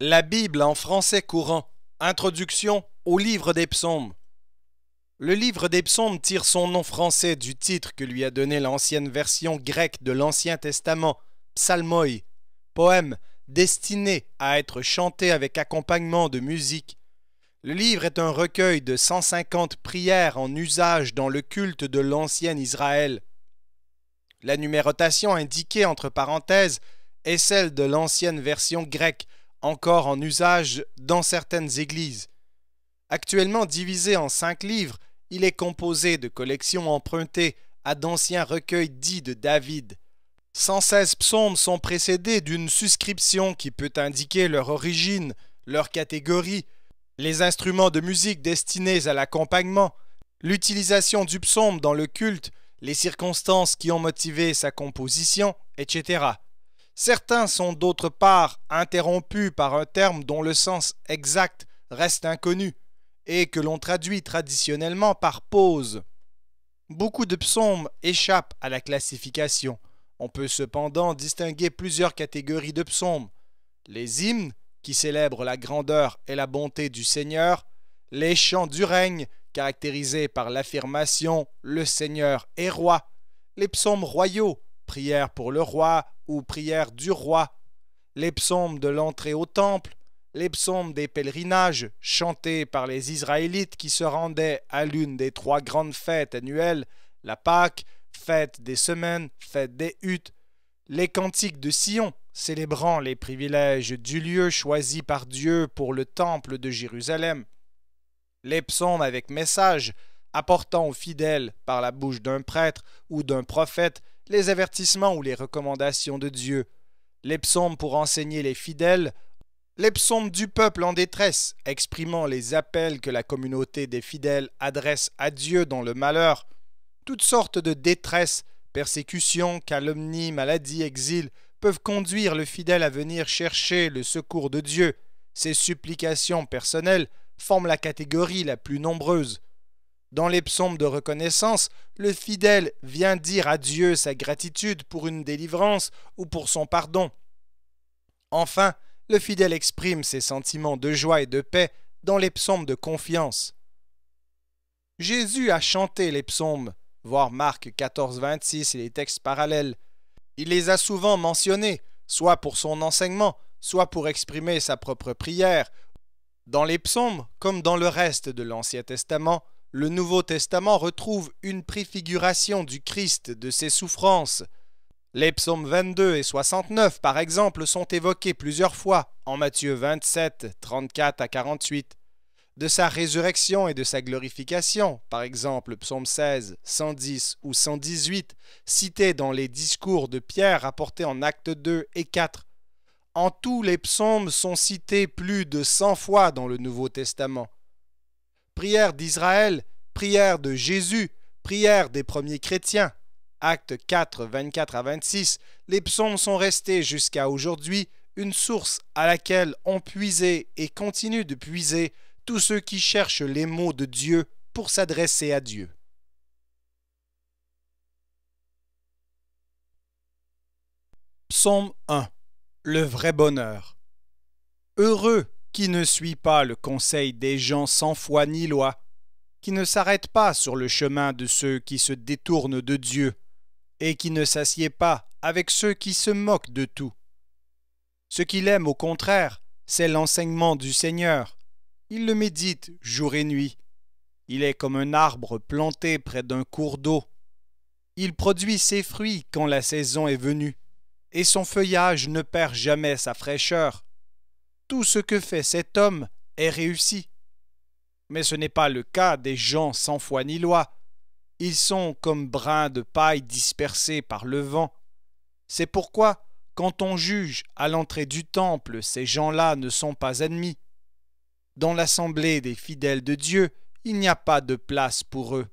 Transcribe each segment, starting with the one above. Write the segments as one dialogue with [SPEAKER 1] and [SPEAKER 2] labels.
[SPEAKER 1] La Bible en français courant. Introduction au livre des psaumes. Le livre des psaumes tire son nom français du titre que lui a donné l'ancienne version grecque de l'Ancien Testament, psalmoi, poème destiné à être chanté avec accompagnement de musique. Le livre est un recueil de 150 prières en usage dans le culte de l'ancien Israël. La numérotation indiquée entre parenthèses est celle de l'ancienne version grecque, encore en usage dans certaines églises. Actuellement divisé en 5 livres, il est composé de collections empruntées à d'anciens recueils dits de David. 116 psaumes sont précédés d'une suscription qui peut indiquer leur origine, leur catégorie, les instruments de musique destinés à l'accompagnement, l'utilisation du psaume dans le culte, les circonstances qui ont motivé sa composition, etc. Certains sont d'autre part interrompus par un terme dont le sens exact reste inconnu et que l'on traduit traditionnellement par pause. Beaucoup de psaumes échappent à la classification. On peut cependant distinguer plusieurs catégories de psaumes. Les hymnes, qui célèbrent la grandeur et la bonté du Seigneur, les chants du règne, caractérisés par l'affirmation « Le Seigneur est roi », les psaumes royaux, prière pour le roi ou prière du roi, les psaumes de l'entrée au temple, les psaumes des pèlerinages chantés par les Israélites qui se rendaient à l'une des 3 grandes fêtes annuelles, la Pâque, fête des semaines, fête des huttes, les cantiques de Sion célébrant les privilèges du lieu choisi par Dieu pour le temple de Jérusalem, les psaumes avec message apportant aux fidèles par la bouche d'un prêtre ou d'un prophète les avertissements ou les recommandations de Dieu, les psaumes pour enseigner les fidèles, les psaumes du peuple en détresse, exprimant les appels que la communauté des fidèles adresse à Dieu dans le malheur, toutes sortes de détresse, persécutions, calomnies, maladies, exil, peuvent conduire le fidèle à venir chercher le secours de Dieu. Ces supplications personnelles forment la catégorie la plus nombreuse. Dans les psaumes de reconnaissance, le fidèle vient dire à Dieu sa gratitude pour une délivrance ou pour son pardon. Enfin, le fidèle exprime ses sentiments de joie et de paix dans les psaumes de confiance. Jésus a chanté les psaumes, voir Marc 14, 26 et les textes parallèles. Il les a souvent mentionnés, soit pour son enseignement, soit pour exprimer sa propre prière. Dans les psaumes, comme dans le reste de l'Ancien Testament, le Nouveau Testament retrouve une préfiguration du Christ, de ses souffrances. Les psaumes 22 et 69, par exemple, sont évoqués plusieurs fois en Matthieu 27, 34 à 48. De sa résurrection et de sa glorification, par exemple psaume 16, 110 ou 118, cités dans les discours de Pierre rapportés en Actes 2 et 4. En tout, les psaumes sont cités plus de 100 fois dans le Nouveau Testament. Prière d'Israël, prière de Jésus, prière des premiers chrétiens. Actes 4, 24 à 26, les psaumes sont restés jusqu'à aujourd'hui une source à laquelle ont puisé et continuent de puiser tous ceux qui cherchent les mots de Dieu pour s'adresser à Dieu. Psaume 1. Le vrai bonheur. Heureux qui ne suit pas le conseil des gens sans foi ni loi, qui ne s'arrête pas sur le chemin de ceux qui se détournent de Dieu, et qui ne s'assied pas avec ceux qui se moquent de tout. Ce qu'il aime au contraire, c'est l'enseignement du Seigneur. Il le médite jour et nuit. Il est comme un arbre planté près d'un cours d'eau. Il produit ses fruits quand la saison est venue, et son feuillage ne perd jamais sa fraîcheur. Tout ce que fait cet homme est réussi. Mais ce n'est pas le cas des gens sans foi ni loi. Ils sont comme brins de paille dispersés par le vent. C'est pourquoi, quand on juge à l'entrée du temple, ces gens-là ne sont pas admis. Dans l'assemblée des fidèles de Dieu, il n'y a pas de place pour eux.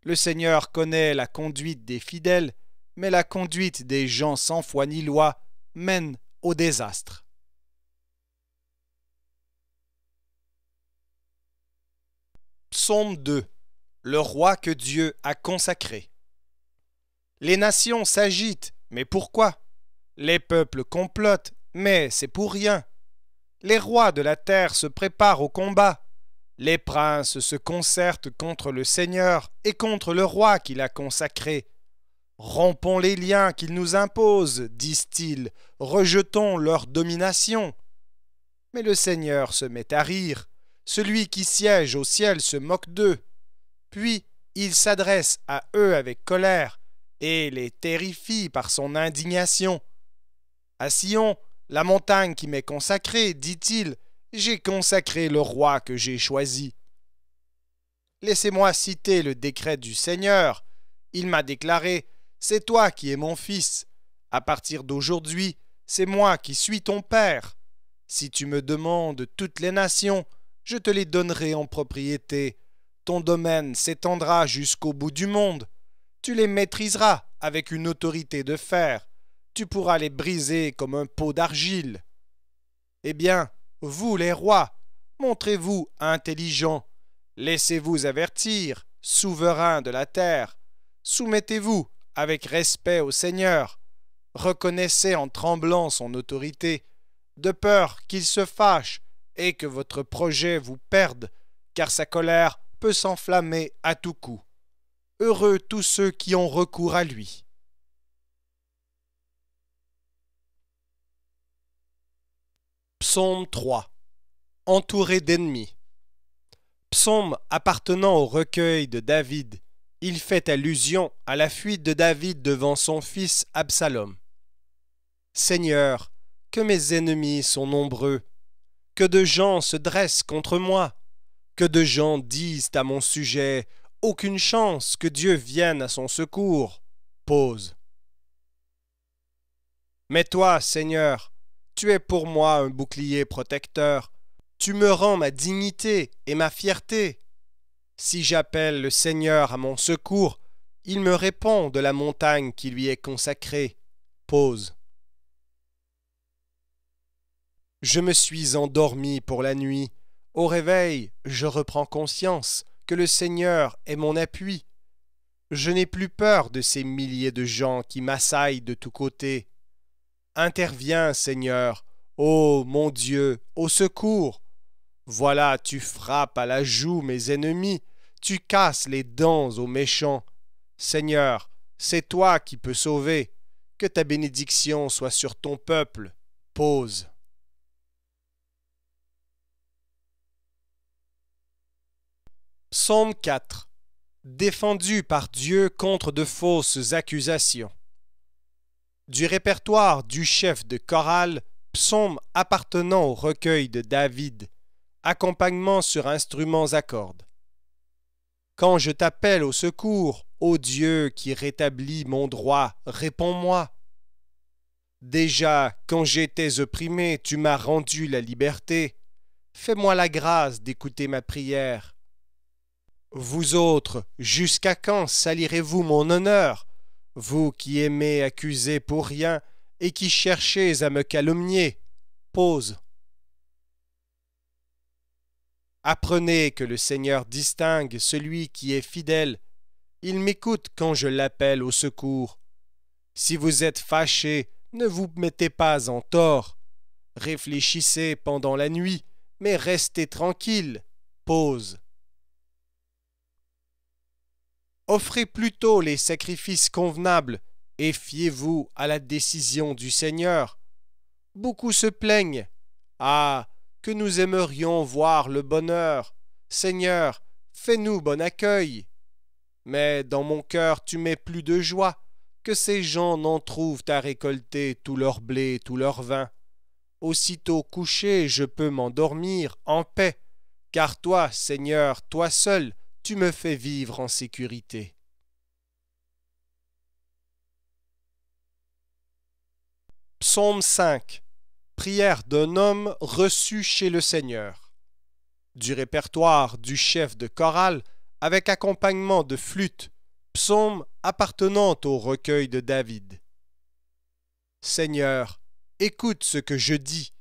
[SPEAKER 1] Le Seigneur connaît la conduite des fidèles, mais la conduite des gens sans foi ni loi mène au désastre. Psaume 2. Le roi que Dieu a consacré. Les nations s'agitent, mais pourquoi? Les peuples complotent, mais c'est pour rien. Les rois de la terre se préparent au combat. Les princes se concertent contre le Seigneur et contre le roi qui l'a consacré. Rompons les liens qu'ils nous imposent, disent-ils, rejetons leur domination. Mais le Seigneur se met à rire. Celui qui siège au ciel se moque d'eux. Puis il s'adresse à eux avec colère et les terrifie par son indignation. À Sion, la montagne qui m'est consacrée, dit-il, j'ai consacré le roi que j'ai choisi. Laissez-moi citer le décret du Seigneur. Il m'a déclaré, c'est toi qui es mon fils. À partir d'aujourd'hui, c'est moi qui suis ton père. Si tu me demandes toutes les nations, je te les donnerai en propriété. Ton domaine s'étendra jusqu'au bout du monde. Tu les maîtriseras avec une autorité de fer. Tu pourras les briser comme un pot d'argile. Eh bien, vous les rois, montrez-vous intelligents. Laissez-vous avertir, souverains de la terre. Soumettez-vous avec respect au Seigneur. Reconnaissez en tremblant son autorité, de peur qu'il se fâche et que votre projet vous perde, car sa colère peut s'enflammer à tout coup. Heureux tous ceux qui ont recours à lui. Psaume 3. Entouré d'ennemis. Psaume appartenant au recueil de David. Il fait allusion à la fuite de David devant son fils Absalom. Seigneur, que mes ennemis sont nombreux, que de gens se dressent contre moi, que de gens disent à mon sujet, aucune chance que Dieu vienne à son secours. Pause. Mais toi, Seigneur, tu es pour moi un bouclier protecteur, tu me rends ma dignité et ma fierté. Si j'appelle le Seigneur à mon secours, il me répond de la montagne qui lui est consacrée. Pause. Je me suis endormi pour la nuit. Au réveil, je reprends conscience que le Seigneur est mon appui. Je n'ai plus peur de ces milliers de gens qui m'assaillent de tous côtés. Interviens, Seigneur, ô mon Dieu, au secours. Voilà, tu frappes à la joue mes ennemis, tu casses les dents aux méchants. Seigneur, c'est toi qui peux sauver. Que ta bénédiction soit sur ton peuple. Pause. Psaume 4. Défendu par Dieu contre de fausses accusations. Du répertoire du chef de chorale, psaume appartenant au recueil de David, accompagnement sur instruments à cordes. Quand je t'appelle au secours, ô Dieu qui rétablit mon droit, réponds-moi. Déjà, quand j'étais opprimé, tu m'as rendu la liberté. Fais-moi la grâce d'écouter ma prière. Vous autres, jusqu'à quand salirez-vous mon honneur, vous qui aimez accuser pour rien et qui cherchez à me calomnier? Pause. Apprenez que le Seigneur distingue celui qui est fidèle. Il m'écoute quand je l'appelle au secours. Si vous êtes fâchés, ne vous mettez pas en tort. Réfléchissez pendant la nuit, mais restez tranquille. Pause. Offrez plutôt les sacrifices convenables et fiez-vous à la décision du Seigneur. Beaucoup se plaignent. Ah, que nous aimerions voir le bonheur. Seigneur, fais-nous bon accueil. Mais dans mon cœur tu mets plus de joie, que ces gens n'en trouvent à récolter tout leur blé, tout leur vin. Aussitôt couché, je peux m'endormir en paix, car toi, Seigneur, toi seul, tu me fais vivre en sécurité. Psaume 5. Prière d'un homme reçu chez le Seigneur. Du répertoire du chef de chorale avec accompagnement de flûte, psaume appartenant au recueil de David. Seigneur, écoute ce que je dis,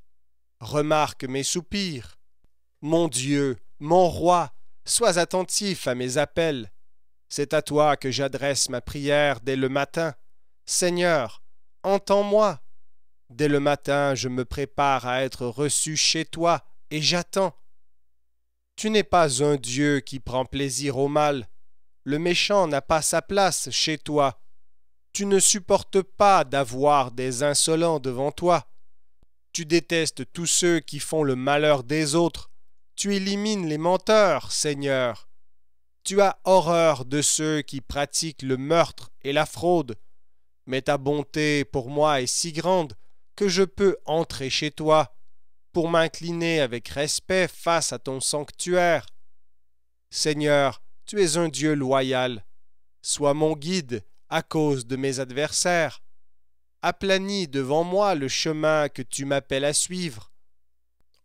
[SPEAKER 1] remarque mes soupirs. Mon Dieu, mon roi, sois attentif à mes appels. C'est à toi que j'adresse ma prière dès le matin. Seigneur, entends-moi. Dès le matin, je me prépare à être reçu chez toi, et j'attends. Tu n'es pas un Dieu qui prend plaisir au mal. Le méchant n'a pas sa place chez toi. Tu ne supportes pas d'avoir des insolents devant toi. Tu détestes tous ceux qui font le malheur des autres. Tu élimines les menteurs, Seigneur. Tu as horreur de ceux qui pratiquent le meurtre et la fraude. Mais ta bonté pour moi est si grande que je peux entrer chez toi pour m'incliner avec respect face à ton sanctuaire. Seigneur, tu es un Dieu loyal. Sois mon guide à cause de mes adversaires. Aplanis devant moi le chemin que tu m'appelles à suivre.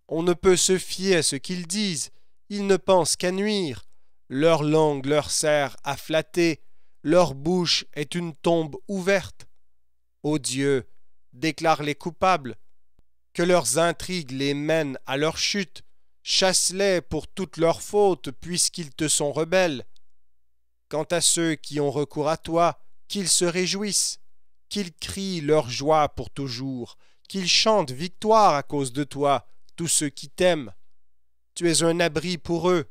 [SPEAKER 1] On ne peut se fier à ce qu'ils disent, ils ne pensent qu'à nuire. Leur langue leur sert à flatter, leur bouche est une tombe ouverte. Ô Dieu, déclare les coupables, que leurs intrigues les mènent à leur chute, chasse-les pour toutes leurs fautes puisqu'ils te sont rebelles. Quant à ceux qui ont recours à toi, qu'ils se réjouissent, qu'ils crient leur joie pour toujours, qu'ils chantent victoire à cause de toi, tous ceux qui t'aiment. Tu es un abri pour eux.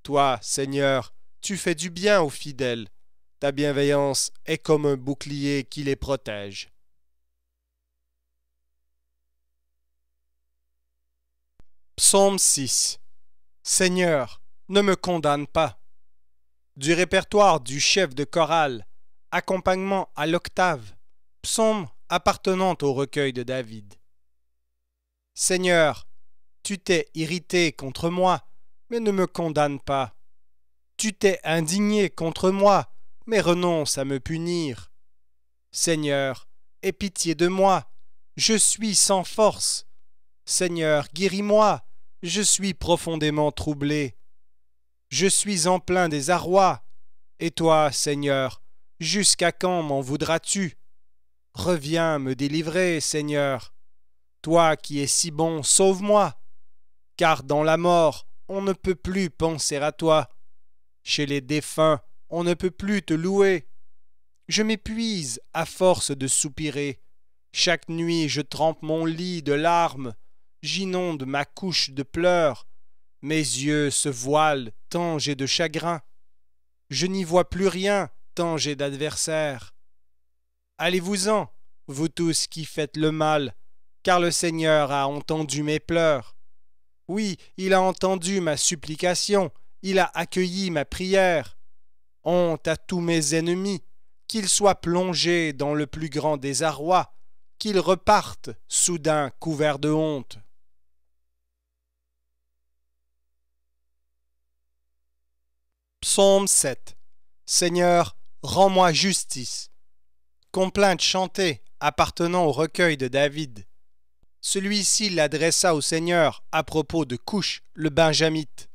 [SPEAKER 1] Toi, Seigneur, tu fais du bien aux fidèles. Ta bienveillance est comme un bouclier qui les protège. Psaume 6. Seigneur, ne me condamne pas. Du répertoire du chef de chorale, accompagnement à l'octave, psaume appartenant au recueil de David. Seigneur, tu t'es irrité contre moi, mais ne me condamne pas. Tu t'es indigné contre moi, mais renonce à me punir. Seigneur, aie pitié de moi, je suis sans force. Seigneur, guéris-moi, je suis profondément troublé. Je suis en plein désarroi. Et toi, Seigneur, jusqu'à quand m'en voudras-tu? Reviens me délivrer, Seigneur. Toi qui es si bon, sauve-moi. Car dans la mort, on ne peut plus penser à toi. Chez les défunts, on ne peut plus te louer. Je m'épuise à force de soupirer. Chaque nuit, je trempe mon lit de larmes. J'inonde ma couche de pleurs. Mes yeux se voilent tant j'ai de chagrin. Je n'y vois plus rien tant j'ai d'adversaires. Allez-vous-en, vous tous qui faites le mal, car le Seigneur a entendu mes pleurs. Oui, il a entendu ma supplication, il a accueilli ma prière. Honte à tous mes ennemis, qu'ils soient plongés dans le plus grand désarroi, qu'ils repartent soudain couverts de honte. Psaume 7. Seigneur, rends-moi justice. Complainte chantée appartenant au recueil de David. Celui-ci l'adressa au Seigneur à propos de Couche, le Benjamite.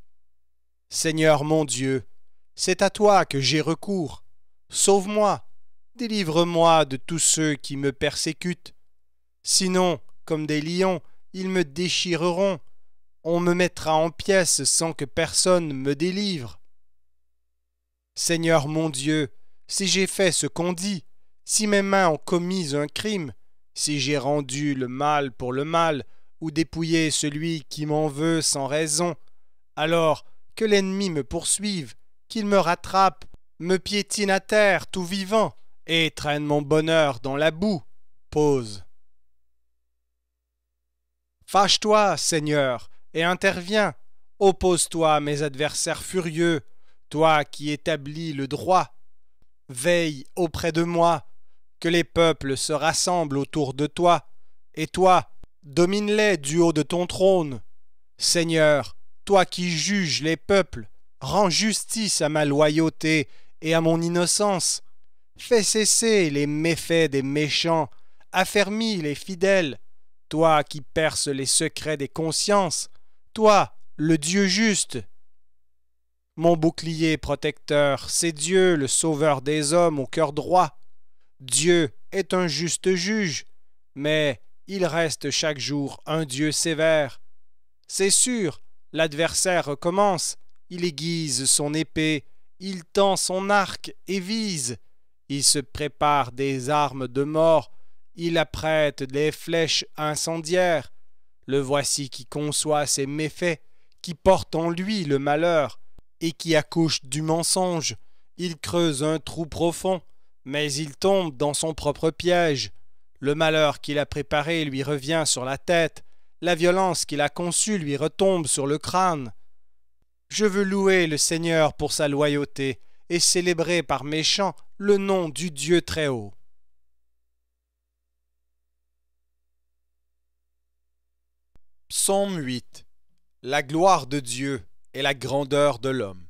[SPEAKER 1] Seigneur mon Dieu, c'est à toi que j'ai recours. Sauve-moi, délivre-moi de tous ceux qui me persécutent. Sinon, comme des lions, ils me déchireront. On me mettra en pièces sans que personne me délivre. Seigneur mon Dieu, si j'ai fait ce qu'on dit, si mes mains ont commis un crime, si j'ai rendu le mal pour le mal, ou dépouillé celui qui m'en veut sans raison, alors que l'ennemi me poursuive, qu'il me rattrape, me piétine à terre tout vivant, et traîne mon bonheur dans la boue. Pause. Fâche-toi, Seigneur, et interviens. Oppose-toi à mes adversaires furieux, toi qui établis le droit. Veille auprès de moi, que les peuples se rassemblent autour de toi, et toi, domine-les du haut de ton trône. Seigneur, toi qui juges les peuples, rends justice à ma loyauté et à mon innocence. Fais cesser les méfaits des méchants, affermis les fidèles. Toi qui perces les secrets des consciences, toi, le Dieu juste. Mon bouclier protecteur, c'est Dieu, le sauveur des hommes au cœur droit. Dieu est un juste juge, mais il reste chaque jour un Dieu sévère. C'est sûr, l'adversaire recommence, il aiguise son épée, il tend son arc et vise, il se prépare des armes de mort, Il apprête des flèches incendiaires. Le voici qui conçoit ses méfaits, qui porte en lui le malheur, et qui accouche du mensonge. Il creuse un trou profond, mais il tombe dans son propre piège. Le malheur qu'il a préparé lui revient sur la tête, la violence qu'il a conçue lui retombe sur le crâne. Je veux louer le Seigneur pour sa loyauté et célébrer par mes chants le nom du Dieu Très-Haut. Psaume 8. La gloire de Dieu et la grandeur de l'homme.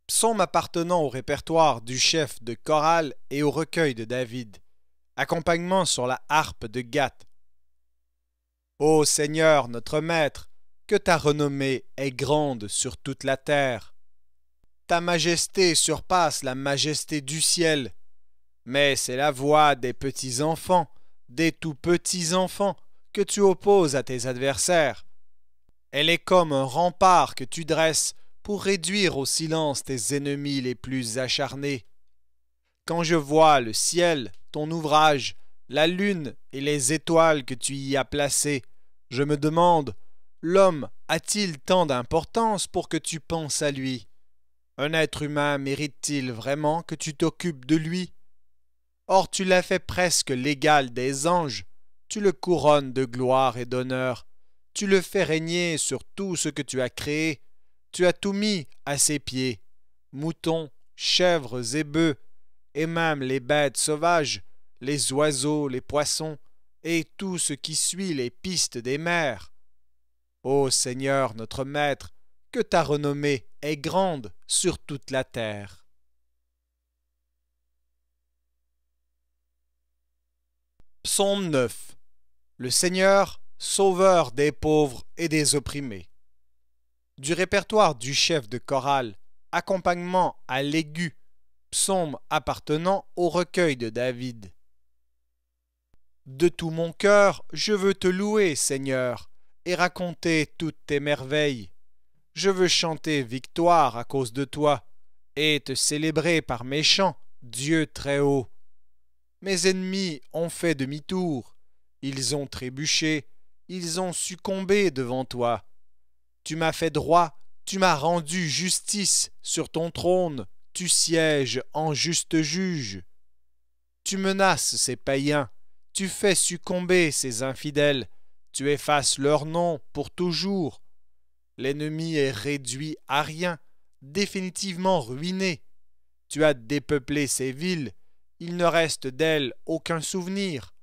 [SPEAKER 1] Psaume appartenant au répertoire du chef de chorale et au recueil de David. Accompagnement sur la harpe de Gath. Ô Seigneur, notre Maître, que ta renommée est grande sur toute la terre. Ta majesté surpasse la majesté du ciel. Mais c'est la voix des petits enfants, des tout petits enfants, que tu opposes à tes adversaires. Elle est comme un rempart que tu dresses pour réduire au silence tes ennemis les plus acharnés. Quand je vois le ciel, ton ouvrage, la lune et les étoiles que tu y as placées, je me demande, l'homme a-t-il tant d'importance pour que tu penses à lui? Un être humain mérite-t-il vraiment que tu t'occupes de lui? Or tu l'as fait presque l'égal des anges, tu le couronnes de gloire et d'honneur, tu le fais régner sur tout ce que tu as créé, tu as tout mis à ses pieds, moutons, chèvres et bœufs, et même les bêtes sauvages, les oiseaux, les poissons, et tout ce qui suit les pistes des mers. Ô Seigneur notre Maître, que ta renommée est grande sur toute la terre. Psaume 9. Le Seigneur, sauveur des pauvres et des opprimés. Du répertoire du chef de chorale, accompagnement à l'aigu, psaume appartenant au recueil de David. De tout mon cœur, je veux te louer, Seigneur, et raconter toutes tes merveilles. Je veux chanter victoire à cause de toi, et te célébrer par mes chants, Dieu Très-Haut. Mes ennemis ont fait demi-tour, ils ont trébuché, ils ont succombé devant toi. Tu m'as fait droit, tu m'as rendu justice sur ton trône, tu sièges en juste juge. Tu menaces ces païens, tu fais succomber ces infidèles, tu effaces leur nom pour toujours. L'ennemi est réduit à rien, définitivement ruiné. Tu as dépeuplé ces villes, il ne reste d'elles aucun souvenir.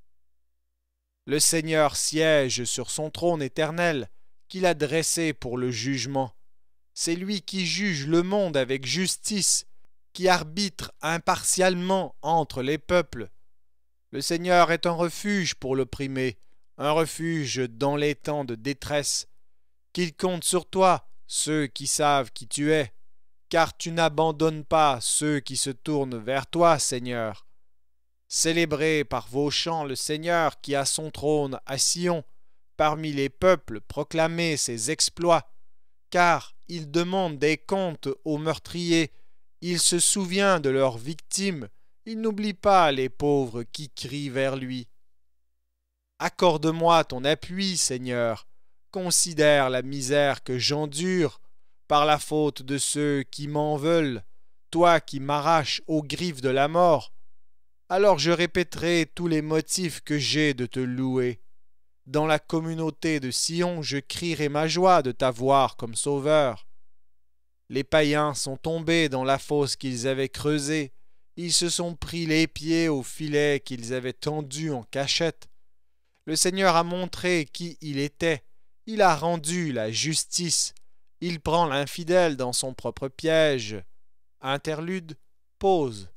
[SPEAKER 1] Le Seigneur siège sur son trône éternel, qu'il a dressé pour le jugement. C'est lui qui juge le monde avec justice, qui arbitre impartialement entre les peuples. Le Seigneur est un refuge pour l'opprimé, un refuge dans les temps de détresse. Qu'il compte sur toi ceux qui savent qui tu es, car tu n'abandonnes pas ceux qui se tournent vers toi, Seigneur. Célébrez par vos chants le Seigneur qui a son trône à Sion. Parmi les peuples, proclamez ses exploits, car il demande des comptes aux meurtriers, il se souvient de leurs victimes, il n'oublie pas les pauvres qui crient vers lui. Accorde-moi ton appui, Seigneur, considère la misère que j'endure par la faute de ceux qui m'en veulent, toi qui m'arraches aux griffes de la mort. Alors je répéterai tous les motifs que j'ai de te louer. Dans la communauté de Sion, je crierai ma joie de t'avoir comme sauveur. Les païens sont tombés dans la fosse qu'ils avaient creusée. Ils se sont pris les pieds au filet qu'ils avaient tendu en cachette. Le Seigneur a montré qui il était. Il a rendu la justice. Il prend l'infidèle dans son propre piège. Interlude, pause.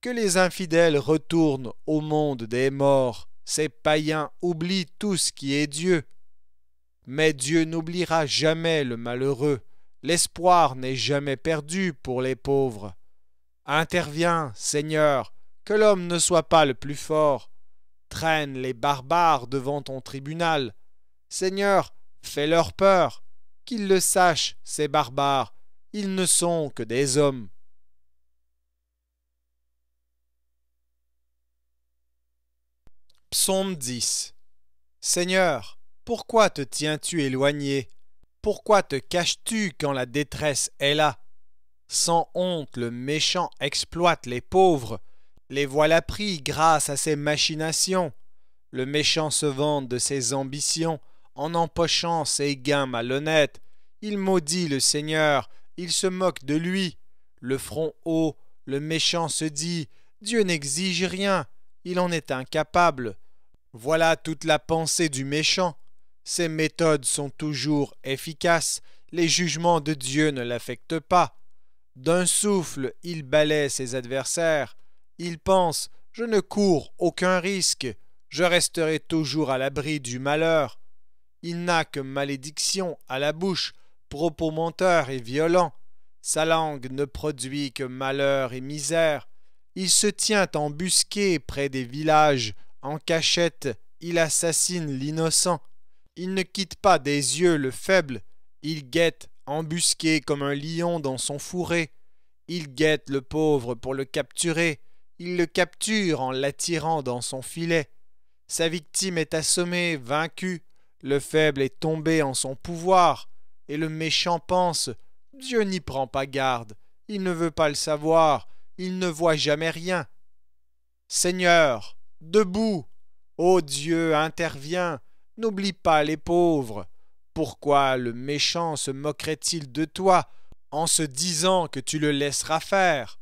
[SPEAKER 1] Que les infidèles retournent au monde des morts. Ces païens oublient tout ce qui est Dieu. Mais Dieu n'oubliera jamais le malheureux. L'espoir n'est jamais perdu pour les pauvres. Interviens, Seigneur, que l'homme ne soit pas le plus fort. Traîne les barbares devant ton tribunal. Seigneur, fais-leur peur. Qu'ils le sachent, ces barbares, ils ne sont que des hommes. Psaume 10. Seigneur, pourquoi te tiens-tu éloigné? Pourquoi te caches-tu quand la détresse est là? Sans honte, le méchant exploite les pauvres. Les voilà pris grâce à ses machinations. Le méchant se vante de ses ambitions en empochant ses gains malhonnêtes. Il maudit le Seigneur, il se moque de lui. Le front haut, le méchant se dit « Dieu n'exige rien, il en est incapable ». Voilà toute la pensée du méchant. Ses méthodes sont toujours efficaces, les jugements de Dieu ne l'affectent pas. D'un souffle, il balaie ses adversaires. Il pense « Je ne cours aucun risque, je resterai toujours à l'abri du malheur ». Il n'a que malédiction à la bouche, propos menteurs et violents. Sa langue ne produit que malheur et misère. Il se tient embusqué près des villages, en cachette, il assassine l'innocent. Il ne quitte pas des yeux le faible, il guette, embusqué comme un lion dans son fourré. Il guette le pauvre pour le capturer, il le capture en l'attirant dans son filet. Sa victime est assommée, vaincue, le faible est tombé en son pouvoir, et le méchant pense « Dieu n'y prend pas garde, il ne veut pas le savoir, il ne voit jamais rien. » Seigneur, debout, ô Dieu, interviens, n'oublie pas les pauvres. Pourquoi le méchant se moquerait-il de toi en se disant que tu le laisseras faire?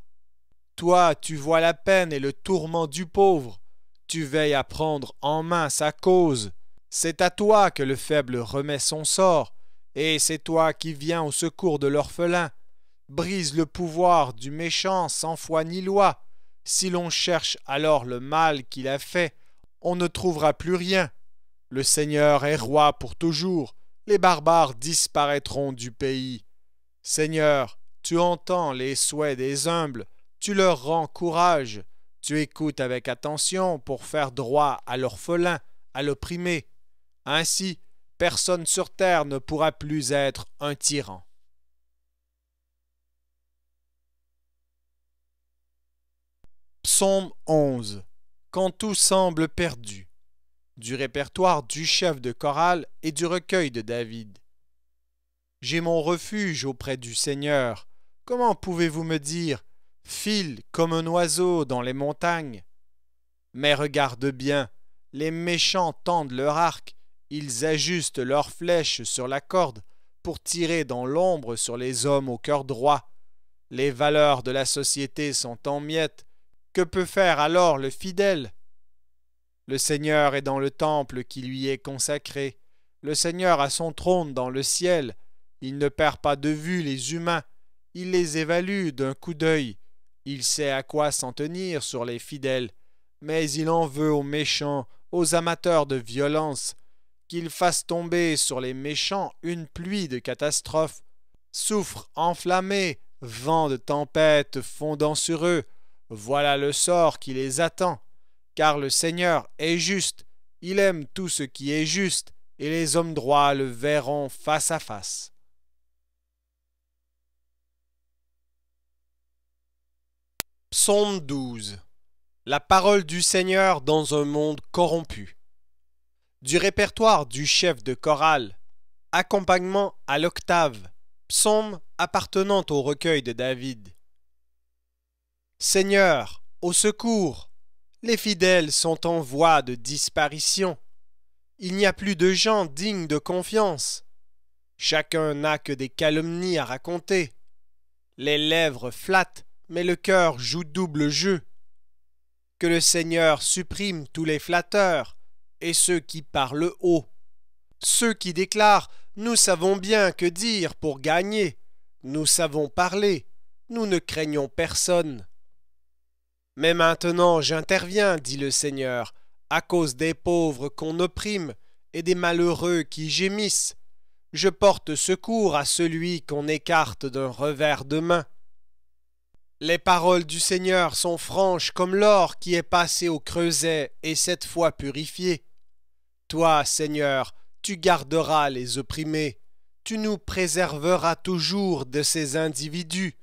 [SPEAKER 1] Toi, tu vois la peine et le tourment du pauvre, tu veilles à prendre en main sa cause. C'est à toi que le faible remet son sort, et c'est toi qui viens au secours de l'orphelin. Brise le pouvoir du méchant sans foi ni loi. Si l'on cherche alors le mal qu'il a fait, on ne trouvera plus rien. Le Seigneur est roi pour toujours, les barbares disparaîtront du pays. Seigneur, tu entends les souhaits des humbles, tu leur rends courage, tu écoutes avec attention pour faire droit à l'orphelin, à l'opprimé. Ainsi, personne sur terre ne pourra plus être un tyran. Psaume 11. Quand tout semble perdu. Du répertoire du chef de chorale et du recueil de David. J'ai mon refuge auprès du Seigneur. Comment pouvez-vous me dire « File comme un oiseau dans les montagnes » Mais regarde bien, les méchants tendent leur arc, ils ajustent leurs flèches sur la corde pour tirer dans l'ombre sur les hommes au cœur droit. Les valeurs de la société sont en miettes. Que peut faire alors le fidèle? Le Seigneur est dans le temple qui lui est consacré. Le Seigneur a son trône dans le ciel. Il ne perd pas de vue les humains. Il les évalue d'un coup d'œil. Il sait à quoi s'en tenir sur les fidèles. Mais il en veut aux méchants, aux amateurs de violence, qu'il fasse tomber sur les méchants une pluie de catastrophes. Soufre enflammé, vent de tempête fondant sur eux. Voilà le sort qui les attend. Car le Seigneur est juste, il aime tout ce qui est juste, et les hommes droits le verront face à face. Psaume 12. La parole du Seigneur dans un monde corrompu. Du répertoire du chef de chorale. Accompagnement à l'octave. Psaume appartenant au recueil de David. Seigneur, au secours! Les fidèles sont en voie de disparition. Il n'y a plus de gens dignes de confiance. Chacun n'a que des calomnies à raconter. Les lèvres flattent, mais le cœur joue double jeu. Que le Seigneur supprime tous les flatteurs et ceux qui parlent haut. Ceux qui déclarent « Nous savons bien que dire pour gagner. Nous savons parler. Nous ne craignons personne. » Mais maintenant j'interviens, dit le Seigneur, à cause des pauvres qu'on opprime et des malheureux qui gémissent. Je porte secours à celui qu'on écarte d'un revers de main. Les paroles du Seigneur sont franches comme l'or qui est passé au creuset et 7 fois purifié. Toi, Seigneur, tu garderas les opprimés, tu nous préserveras toujours de ces individus.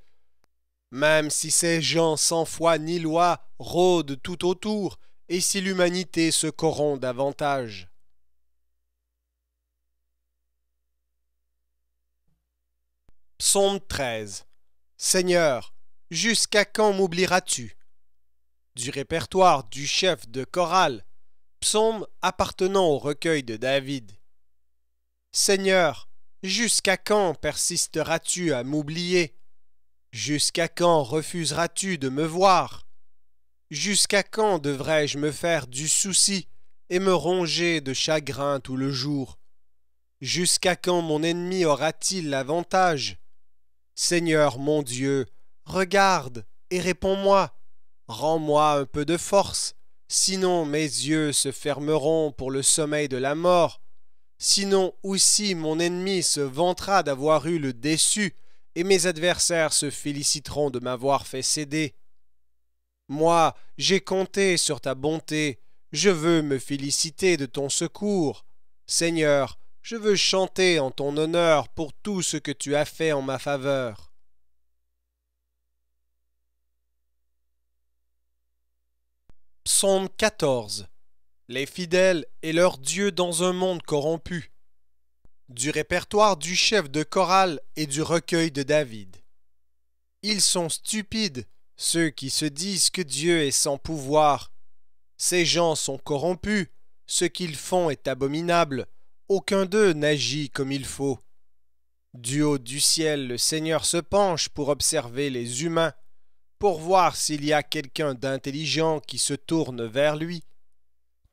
[SPEAKER 1] Même si ces gens sans foi ni loi rôdent tout autour et si l'humanité se corrompt davantage. Psaume 13. Seigneur, jusqu'à quand m'oublieras-tu? Du répertoire du chef de chorale, psaume appartenant au recueil de David. Seigneur, jusqu'à quand persisteras-tu à m'oublier? Jusqu'à quand refuseras-tu de me voir? Jusqu'à quand devrais-je me faire du souci et me ronger de chagrin tout le jour? Jusqu'à quand mon ennemi aura-t-il l'avantage? Seigneur mon Dieu, regarde et réponds-moi. Rends-moi un peu de force, sinon mes yeux se fermeront pour le sommeil de la mort. Sinon aussi mon ennemi se vantera d'avoir eu le déçu, et mes adversaires se féliciteront de m'avoir fait céder. Moi, j'ai compté sur ta bonté, je veux me féliciter de ton secours. Seigneur, je veux chanter en ton honneur pour tout ce que tu as fait en ma faveur. Psaume 14. Les fidèles et leur Dieu dans un monde corrompu. Du répertoire du chef de chorale et du recueil de David. Ils sont stupides, ceux qui se disent que Dieu est sans pouvoir. Ces gens sont corrompus, ce qu'ils font est abominable, aucun d'eux n'agit comme il faut. Du haut du ciel, le Seigneur se penche pour observer les humains, pour voir s'il y a quelqu'un d'intelligent qui se tourne vers lui.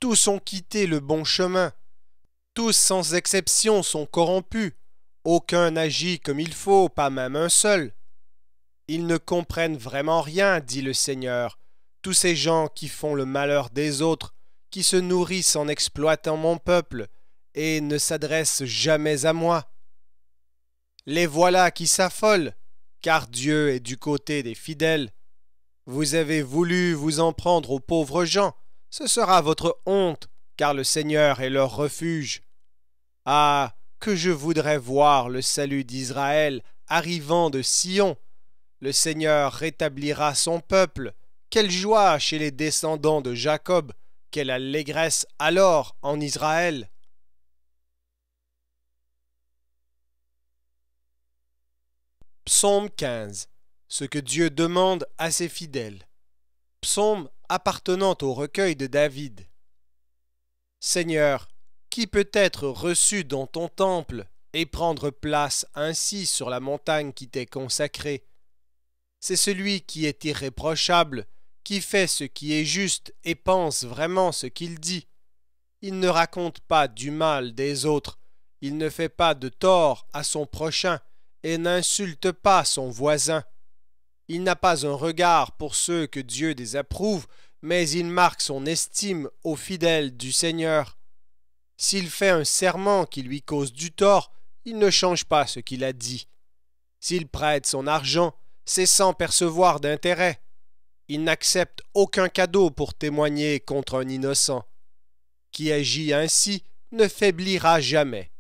[SPEAKER 1] Tous ont quitté le bon chemin. Tous sans exception sont corrompus. Aucun n'agit comme il faut, pas même un seul. Ils ne comprennent vraiment rien, dit le Seigneur. Tous ces gens qui font le malheur des autres, qui se nourrissent en exploitant mon peuple, et ne s'adressent jamais à moi. Les voilà qui s'affolent, car Dieu est du côté des fidèles. Vous avez voulu vous en prendre aux pauvres gens, ce sera votre honte, car le Seigneur est leur refuge. Ah, que je voudrais voir le salut d'Israël arrivant de Sion. Le Seigneur rétablira son peuple. Quelle joie chez les descendants de Jacob, quelle allégresse alors en Israël. Psaume 15. Ce que Dieu demande à ses fidèles. Psaume appartenant au recueil de David. Seigneur, qui peut être reçu dans ton temple et prendre place ainsi sur la montagne qui t'est consacrée? C'est celui qui est irréprochable, qui fait ce qui est juste et pense vraiment ce qu'il dit. Il ne raconte pas du mal des autres, il ne fait pas de tort à son prochain et n'insulte pas son voisin. Il n'a pas un regard pour ceux que Dieu désapprouve, mais il marque son estime aux fidèles du Seigneur. S'il fait un serment qui lui cause du tort, il ne change pas ce qu'il a dit. S'il prête son argent, c'est sans percevoir d'intérêt. Il n'accepte aucun cadeau pour témoigner contre un innocent. Qui agit ainsi ne faiblira jamais.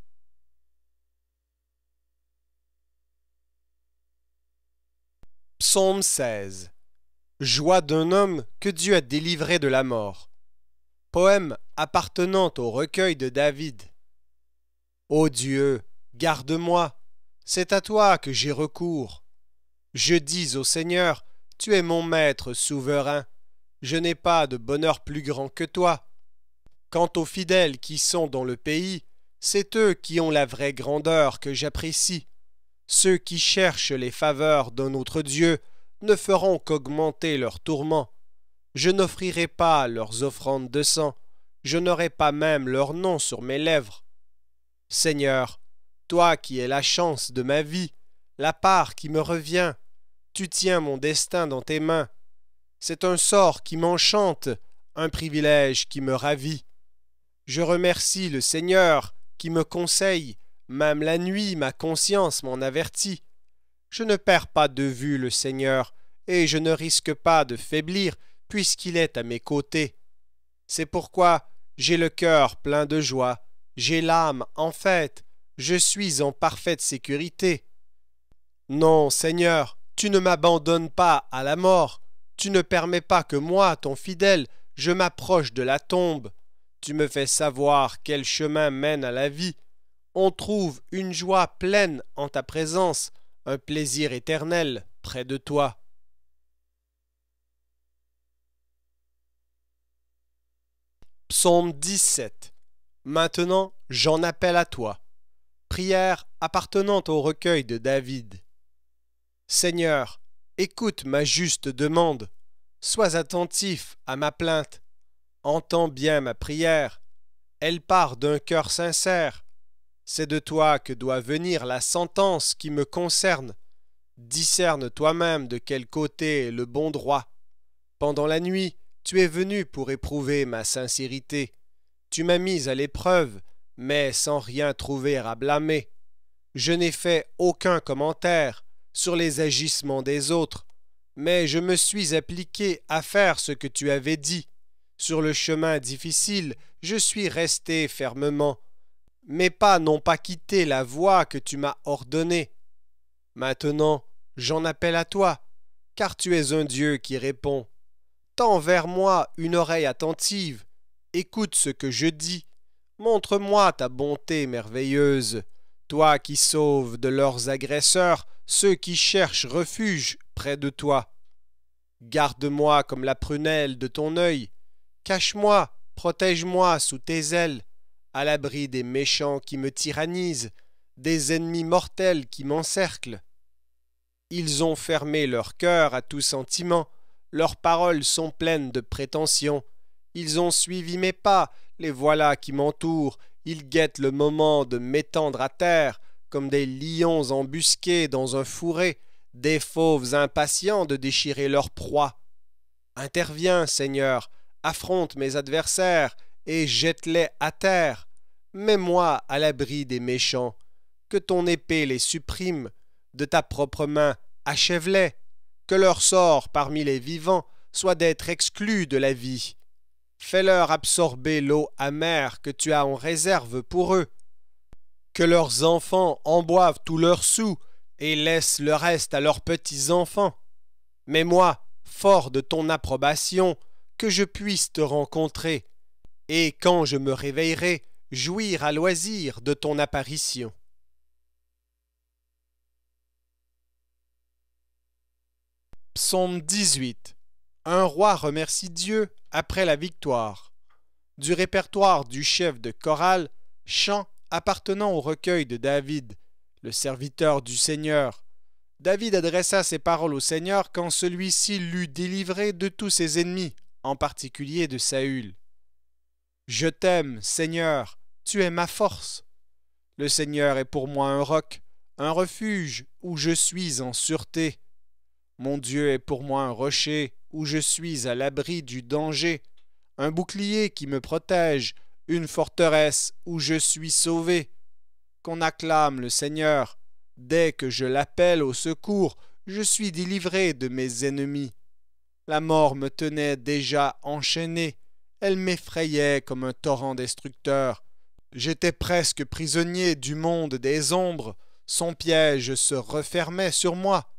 [SPEAKER 1] Psaume 16. Joie d'un homme que Dieu a délivré de la mort. Poème appartenant au recueil de David. Ô Dieu, garde-moi, c'est à toi que j'ai recours. Je dis au Seigneur, tu es mon maître souverain, je n'ai pas de bonheur plus grand que toi. Quant aux fidèles qui sont dans le pays, c'est eux qui ont la vraie grandeur que j'apprécie. Ceux qui cherchent les faveurs d'un autre Dieu ne feront qu'augmenter leurs tourments. Je n'offrirai pas leurs offrandes de sang, je n'aurai pas même leur nom sur mes lèvres. Seigneur, toi qui es la chance de ma vie, la part qui me revient, tu tiens mon destin dans tes mains. C'est un sort qui m'enchante, un privilège qui me ravit. Je remercie le Seigneur qui me conseille, même la nuit ma conscience m'en avertit. Je ne perds pas de vue le Seigneur, et je ne risque pas de faiblir, puisqu'il est à mes côtés. C'est pourquoi j'ai le cœur plein de joie, j'ai l'âme en fête, je suis en parfaite sécurité. Non, Seigneur, tu ne m'abandonnes pas à la mort, tu ne permets pas que moi, ton fidèle, je m'approche de la tombe. Tu me fais savoir quel chemin mène à la vie. On trouve une joie pleine en ta présence, un plaisir éternel près de toi. Psaume 17. Maintenant, j'en appelle à toi. Prière appartenant au recueil de David. Seigneur, écoute ma juste demande. Sois attentif à ma plainte. Entends bien ma prière. Elle part d'un cœur sincère. C'est de toi que doit venir la sentence qui me concerne. Discerne toi-même de quel côté est le bon droit. Pendant la nuit, tu es venu pour éprouver ma sincérité. Tu m'as mis à l'épreuve, mais sans rien trouver à blâmer. Je n'ai fait aucun commentaire sur les agissements des autres, mais je me suis appliqué à faire ce que tu avais dit. Sur le chemin difficile, je suis resté fermement. Mes pas n'ont pas quitté la voie que tu m'as ordonnée. Maintenant, j'en appelle à toi, car tu es un Dieu qui répond. Tends vers moi une oreille attentive, écoute ce que je dis, montre-moi ta bonté merveilleuse, toi qui sauves de leurs agresseurs ceux qui cherchent refuge près de toi. Garde-moi comme la prunelle de ton œil, cache-moi, protège-moi sous tes ailes, à l'abri des méchants qui me tyrannisent, des ennemis mortels qui m'encerclent. Ils ont fermé leur cœur à tout sentiment, leurs paroles sont pleines de prétentions. Ils ont suivi mes pas, les voilà qui m'entourent. Ils guettent le moment de m'étendre à terre, comme des lions embusqués dans un fourré, des fauves impatients de déchirer leur proie. Interviens, Seigneur, affronte mes adversaires et jette-les à terre. Mets-moi à l'abri des méchants. Que ton épée les supprime, de ta propre main, achève-les. Que leur sort parmi les vivants soit d'être exclus de la vie. Fais-leur absorber l'eau amère que tu as en réserve pour eux. Que leurs enfants en boivent tous leurs sous et laissent le reste à leurs petits-enfants. Mais moi, fort de ton approbation, que je puisse te rencontrer, et quand je me réveillerai, jouir à loisir de ton apparition. Psaume 18. Un roi remercie Dieu après la victoire. Du répertoire du chef de chorale, chant appartenant au recueil de David, le serviteur du Seigneur. David adressa ses paroles au Seigneur quand celui-ci l'eut délivré de tous ses ennemis, en particulier de Saül. Je t'aime, Seigneur, tu es ma force. Le Seigneur est pour moi un roc, un refuge où je suis en sûreté. Mon Dieu est pour moi un rocher où je suis à l'abri du danger, un bouclier qui me protège, une forteresse où je suis sauvé. Qu'on acclame le Seigneur. Dès que je l'appelle au secours, je suis délivré de mes ennemis. La mort me tenait déjà enchaîné, elle m'effrayait comme un torrent destructeur. J'étais presque prisonnier du monde des ombres, son piège se refermait sur moi.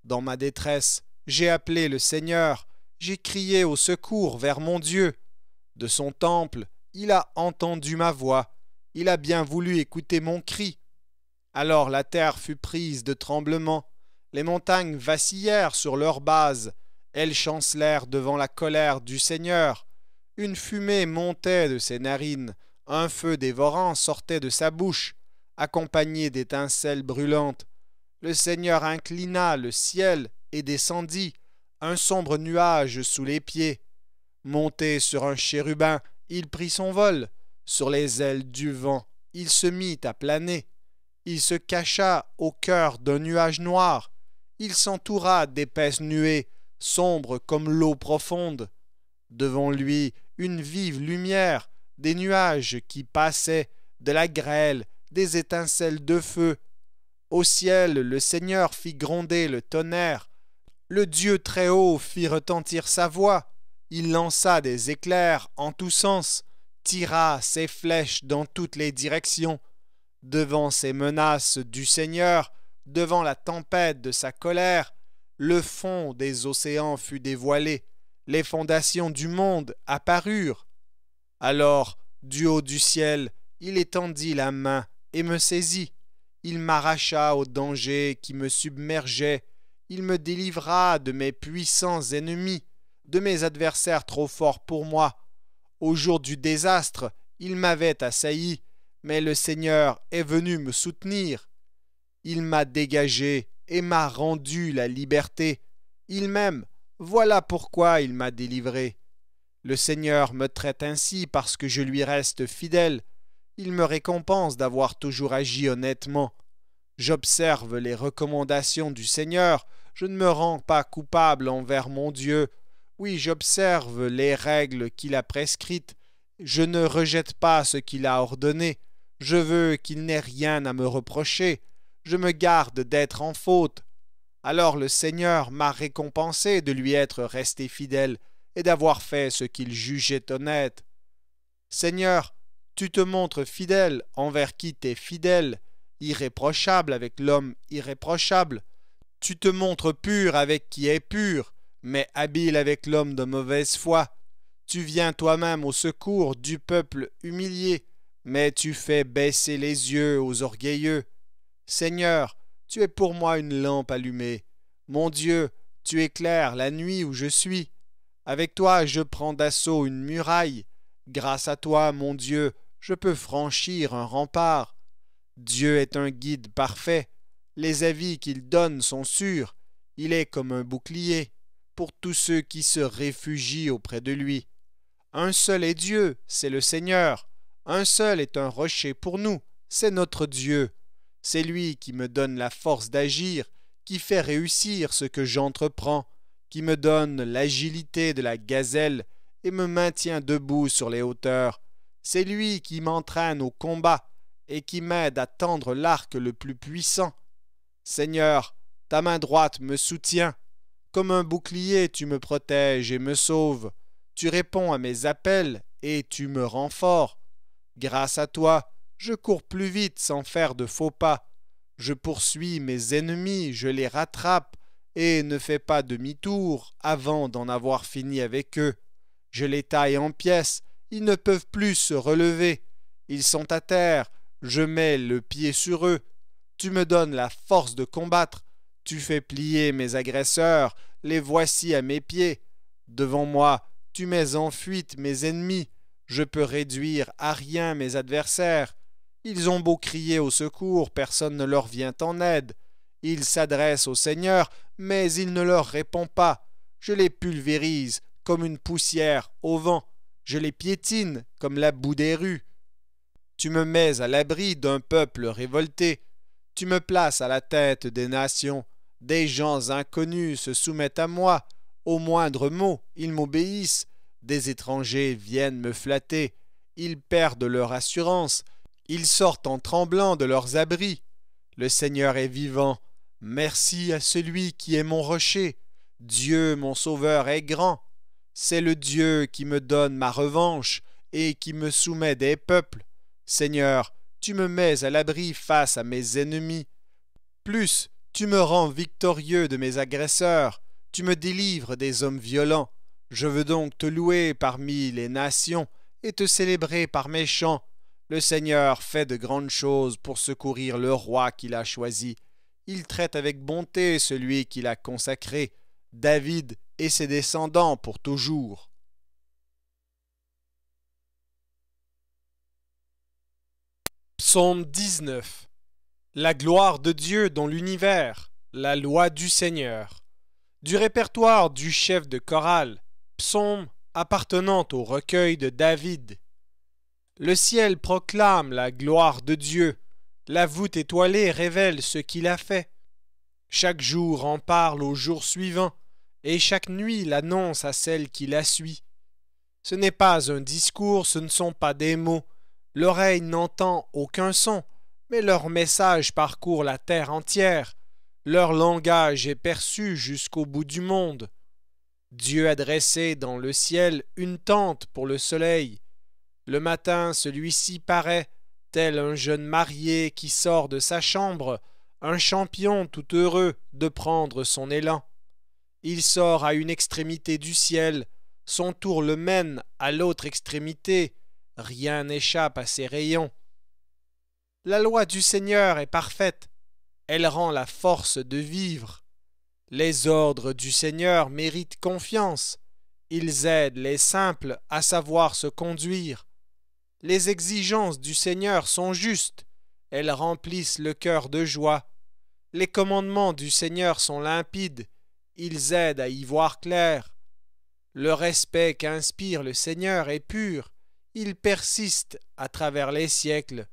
[SPEAKER 1] Dans ma détresse, j'ai appelé le Seigneur, j'ai crié au secours vers mon Dieu. De son temple, il a entendu ma voix, il a bien voulu écouter mon cri. Alors la terre fut prise de tremblement, les montagnes vacillèrent sur leur base, elles chancelèrent devant la colère du Seigneur. Une fumée montait de ses narines, un feu dévorant sortait de sa bouche, accompagné d'étincelles brûlantes. Le Seigneur inclina le ciel et descendit, un sombre nuage sous les pieds. Monté sur un chérubin, il prit son vol. Sur les ailes du vent, il se mit à planer. Il se cacha au cœur d'un nuage noir. Il s'entoura d'épaisses nuées, sombres comme l'eau profonde. Devant lui, une vive lumière, des nuages qui passaient, de la grêle, des étincelles de feu. Au ciel, le Seigneur fit gronder le tonnerre. Le Dieu très haut fit retentir sa voix. Il lança des éclairs en tous sens, tira ses flèches dans toutes les directions. Devant ces menaces du Seigneur, devant la tempête de sa colère, le fond des océans fut dévoilé. les fondations du monde apparurent. Alors, du haut du ciel, il étendit la main et me saisit. Il m'arracha au danger qui me submergeait. Il me délivra de mes puissants ennemis, de mes adversaires trop forts pour moi. Au jour du désastre, ils m'avaient assailli, mais le Seigneur est venu me soutenir. Il m'a dégagé et m'a rendu la liberté. Il m'aime, voilà pourquoi il m'a délivré. Le Seigneur me traite ainsi parce que je lui reste fidèle. Il me récompense d'avoir toujours agi honnêtement. J'observe les recommandations du Seigneur, je ne me rends pas coupable envers mon Dieu. Oui, j'observe les règles qu'il a prescrites, je ne rejette pas ce qu'il a ordonné. Je veux qu'il n'ait rien à me reprocher, je me garde d'être en faute. Alors le Seigneur m'a récompensé de lui être resté fidèle et d'avoir fait ce qu'il jugeait honnête. Seigneur, tu te montres fidèle envers qui t'es fidèle, irréprochable avec l'homme irréprochable. Tu te montres pur avec qui est pur, mais habile avec l'homme de mauvaise foi. Tu viens toi-même au secours du peuple humilié, mais tu fais baisser les yeux aux orgueilleux. Seigneur, tu es pour moi une lampe allumée. Mon Dieu, tu éclaires la nuit où je suis. Avec toi, je prends d'assaut une muraille. Grâce à toi, mon Dieu, je peux franchir un rempart. Dieu est un guide parfait. Les avis qu'il donne sont sûrs. Il est comme un bouclier pour tous ceux qui se réfugient auprès de lui. Un seul est Dieu, c'est le Seigneur. Un seul est un rocher pour nous, c'est notre Dieu. C'est lui qui me donne la force d'agir, qui fait réussir ce que j'entreprends, qui me donne l'agilité de la gazelle et me maintient debout sur les hauteurs. C'est lui qui m'entraîne au combat et qui m'aide à tendre l'arc le plus puissant. Seigneur, ta main droite me soutient. Comme un bouclier, tu me protèges et me sauves. Tu réponds à mes appels et tu me rends fort. Grâce à toi, je cours plus vite sans faire de faux pas. Je poursuis mes ennemis, je les rattrape et ne fais pas demi-tour avant d'en avoir fini avec eux. Je les taille en pièces, ils ne peuvent plus se relever. Ils sont à terre, je mets le pied sur eux. Tu me donnes la force de combattre. Tu fais plier mes agresseurs, les voici à mes pieds. Devant moi, tu mets en fuite mes ennemis. Je peux réduire à rien mes adversaires. Ils ont beau crier au secours, personne ne leur vient en aide. Ils s'adressent au Seigneur, mais il ne leur répond pas. Je les pulvérise comme une poussière au vent. Je les piétine comme la boue des rues. Tu me mets à l'abri d'un peuple révolté. Tu me places à la tête des nations. Des gens inconnus se soumettent à moi. Au moindre mot, ils m'obéissent. Des étrangers viennent me flatter. Ils perdent leur assurance. Ils sortent en tremblant de leurs abris. Le Seigneur est vivant. Merci à celui qui est mon rocher. Dieu, mon sauveur, est grand. C'est le Dieu qui me donne ma revanche et qui me soumet des peuples. Seigneur, tu me mets à l'abri face à mes ennemis. Plus, tu me rends victorieux de mes agresseurs. Tu me délivres des hommes violents. Je veux donc te louer parmi les nations et te célébrer par mes chants. Le Seigneur fait de grandes choses pour secourir le roi qu'il a choisi. Il traite avec bonté celui qu'il a consacré, David et ses descendants pour toujours. Psaume 19. La gloire de Dieu dans l'univers, la loi du Seigneur. Du répertoire du chef de chorale, psaume appartenant au recueil de David. Le ciel proclame la gloire de Dieu, la voûte étoilée révèle ce qu'il a fait. Chaque jour en parle au jour suivant, et chaque nuit l'annonce à celle qui la suit. Ce n'est pas un discours, ce ne sont pas des mots, l'oreille n'entend aucun son, mais leur message parcourt la terre entière, leur langage est perçu jusqu'au bout du monde. Dieu a dressé dans le ciel une tente pour le soleil. Le matin, celui-ci paraît, tel un jeune marié qui sort de sa chambre, un champion tout heureux de prendre son élan. Il sort à une extrémité du ciel,
[SPEAKER 2] son tour le mène à l'autre extrémité, rien n'échappe à ses rayons. La loi du Seigneur est parfaite, elle rend la force de vivre. Les ordres du Seigneur méritent confiance, ils aident les simples à savoir se conduire. Les exigences du Seigneur sont justes, elles remplissent le cœur de joie. Les commandements du Seigneur sont limpides, ils aident à y voir clair. Le respect qu'inspire le Seigneur est pur, il persiste à travers les siècles.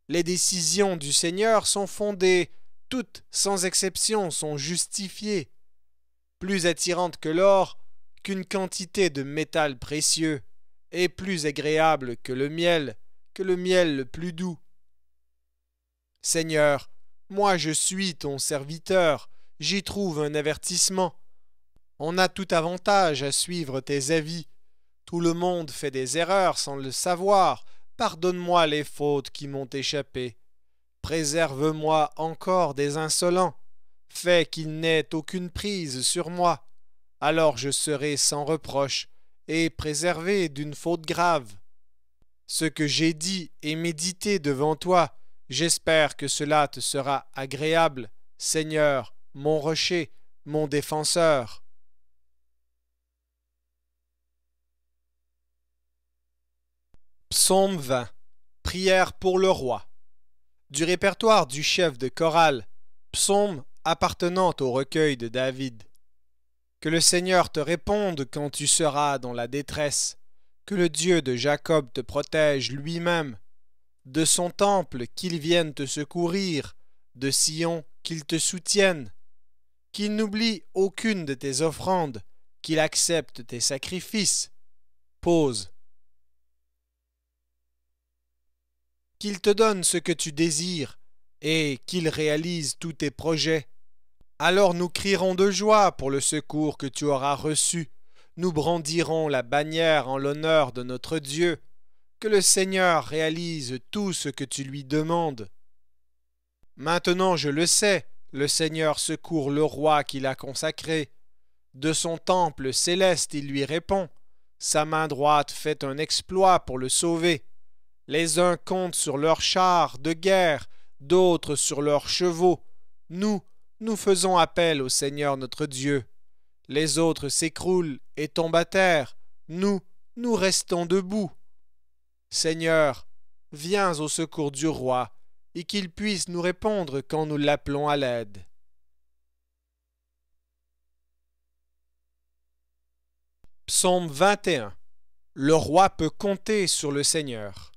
[SPEAKER 2] Les décisions du Seigneur sont fondées, toutes sans exception sont justifiées. Plus attirantes que l'or, qu'une quantité de métal précieux, et plus agréable que le miel le plus doux. Seigneur, moi je suis ton serviteur, j'y trouve un avertissement. On a tout avantage à suivre tes avis. Tout le monde fait des erreurs sans le savoir. Pardonne-moi les fautes qui m'ont échappé. Préserve-moi encore des insolents. Fais qu'ils n'aient aucune prise sur moi. Alors je serai sans reproche et préservé d'une faute grave. Ce que j'ai dit et médité devant toi, j'espère que cela te sera agréable, Seigneur, mon rocher, mon défenseur. Psaume 20. Prière pour le roi. Du répertoire du chef de chorale, psaume appartenant au recueil de David. Que le Seigneur te réponde quand tu seras dans la détresse, que le Dieu de Jacob te protège lui-même, de son temple qu'il vienne te secourir, de Sion qu'il te soutienne, qu'il n'oublie aucune de tes offrandes, qu'il accepte tes sacrifices. Pause. Qu'il te donne ce que tu désires, et qu'il réalise tous tes projets. Alors nous crierons de joie pour le secours que tu auras reçu. Nous brandirons la bannière en l'honneur de notre Dieu. Que le Seigneur réalise tout ce que tu lui demandes. Maintenant je le sais, le Seigneur secourt le roi qu'il a consacré. De son temple céleste il lui répond. Sa main droite fait un exploit pour le sauver. Les uns comptent sur leurs chars de guerre, d'autres sur leurs chevaux. Nous faisons appel au Seigneur notre Dieu. Les autres s'écroulent et tombent à terre. Nous restons debout. Seigneur, viens au secours du roi, et qu'il puisse nous répondre quand nous l'appelons à l'aide. Psaume 21. Le roi peut compter sur le Seigneur.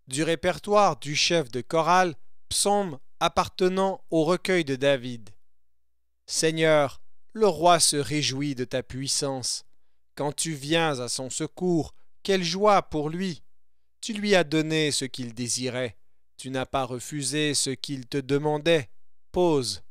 [SPEAKER 2] Du répertoire du chef de chorale, psaume appartenant au recueil de David. Seigneur, le roi se réjouit de ta puissance. Quand tu viens à son secours, quelle joie pour lui! Tu lui as donné ce qu'il désirait. Tu n'as pas refusé ce qu'il te demandait. Pause.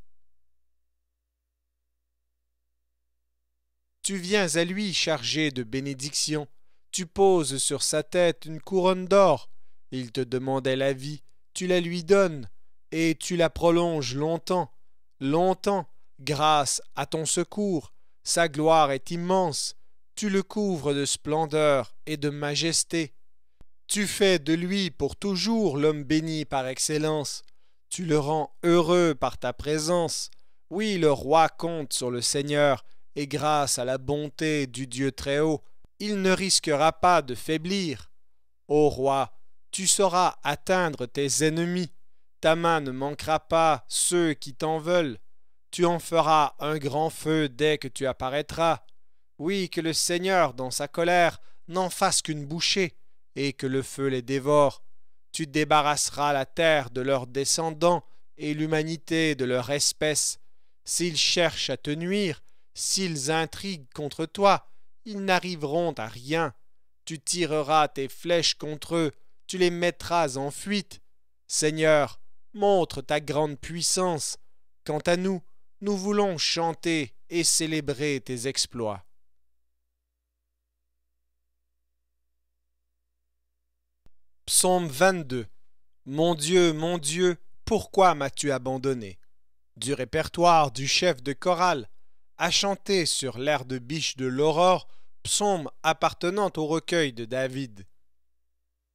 [SPEAKER 2] Tu viens à lui chargé de bénédictions. Tu poses sur sa tête une couronne d'or. Il te demandait la vie, tu la lui donnes, et tu la prolonges longtemps, longtemps, grâce à ton secours. Sa gloire est immense, tu le couvres de splendeur et de majesté. Tu fais de lui pour toujours l'homme béni par excellence. Tu le rends heureux par ta présence. Oui, le roi compte sur le Seigneur, et grâce à la bonté du Dieu Très-Haut, il ne risquera pas de faiblir. Ô roi, tu sauras atteindre tes ennemis. Ta main ne manquera pas ceux qui t'en veulent. Tu en feras un grand feu dès que tu apparaîtras. Oui, que le Seigneur, dans sa colère, n'en fasse qu'une bouchée, et que le feu les dévore. Tu débarrasseras la terre de leurs descendants et l'humanité de leur espèce. S'ils cherchent à te nuire, s'ils intriguent contre toi, ils n'arriveront à rien. Tu tireras tes flèches contre eux, tu les mettras en fuite. Seigneur, montre ta grande puissance. Quant à nous, nous voulons chanter et célébrer tes exploits. Psaume 22. Mon Dieu, pourquoi m'as-tu abandonné? Du répertoire du chef de chorale, à chanter sur l'air de biche de l'aurore, Psaume appartenant au recueil de David.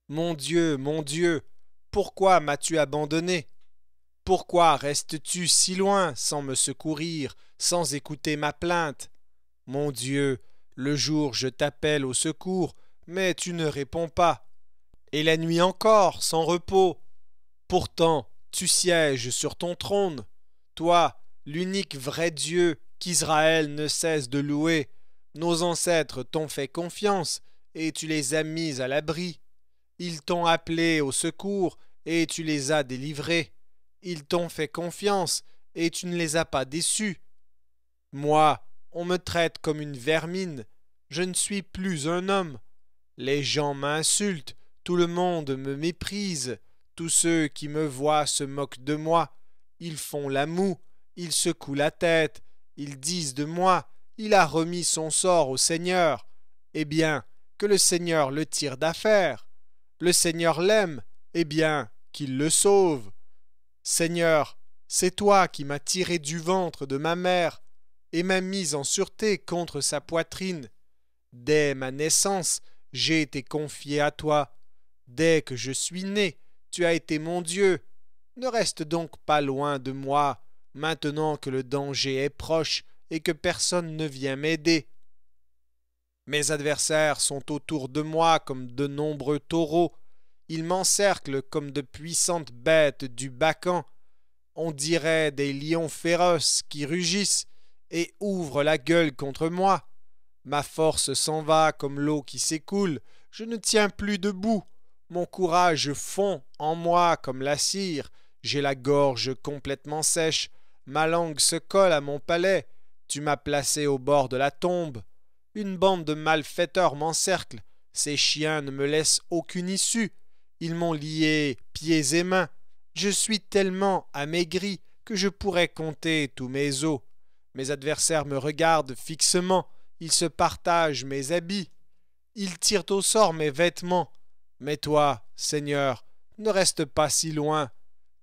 [SPEAKER 2] Mon Dieu, pourquoi m'as-tu abandonné? Pourquoi restes-tu si loin sans me secourir, sans écouter ma plainte? Mon Dieu, le jour je t'appelle au secours, mais tu ne réponds pas. Et la nuit encore, sans repos. Pourtant, tu sièges sur ton trône, toi, l'unique vrai Dieu qu'Israël ne cesse de louer. Nos ancêtres t'ont fait confiance, et tu les as mis à l'abri. Ils t'ont appelé au secours, et tu les as délivrés. Ils t'ont fait confiance, et tu ne les as pas déçus. Moi, on me traite comme une vermine, je ne suis plus un homme. Les gens m'insultent, tout le monde me méprise, tous ceux qui me voient se moquent de moi. Ils font la moue, ils secouent la tête, ils disent de moi, il a remis son sort au Seigneur. Eh bien, que le Seigneur le tire d'affaire. Le Seigneur l'aime, eh bien, qu'il le sauve. Seigneur, c'est toi qui m'as tiré du ventre de ma mère et m'as mis en sûreté contre sa poitrine. Dès ma naissance, j'ai été confié à toi. Dès que je suis né, tu as été mon Dieu. Ne reste donc pas loin de moi, maintenant que le danger est proche et que personne ne vient m'aider. Mes adversaires sont autour de moi comme de nombreux taureaux. Ils m'encerclent comme de puissantes bêtes du Bacan. On dirait des lions féroces qui rugissent et ouvrent la gueule contre moi. Ma force s'en va comme l'eau qui s'écoule. Je ne tiens plus debout. Mon courage fond en moi comme la cire. J'ai la gorge complètement sèche. Ma langue se colle à mon palais. Tu m'as placé au bord de la tombe. Une bande de malfaiteurs m'encercle. Ces chiens ne me laissent aucune issue. Ils m'ont lié pieds et mains. Je suis tellement amaigri que je pourrais compter tous mes os. Mes adversaires me regardent fixement. Ils se partagent mes habits. Ils tirent au sort mes vêtements. Mais toi, Seigneur, ne reste pas si loin.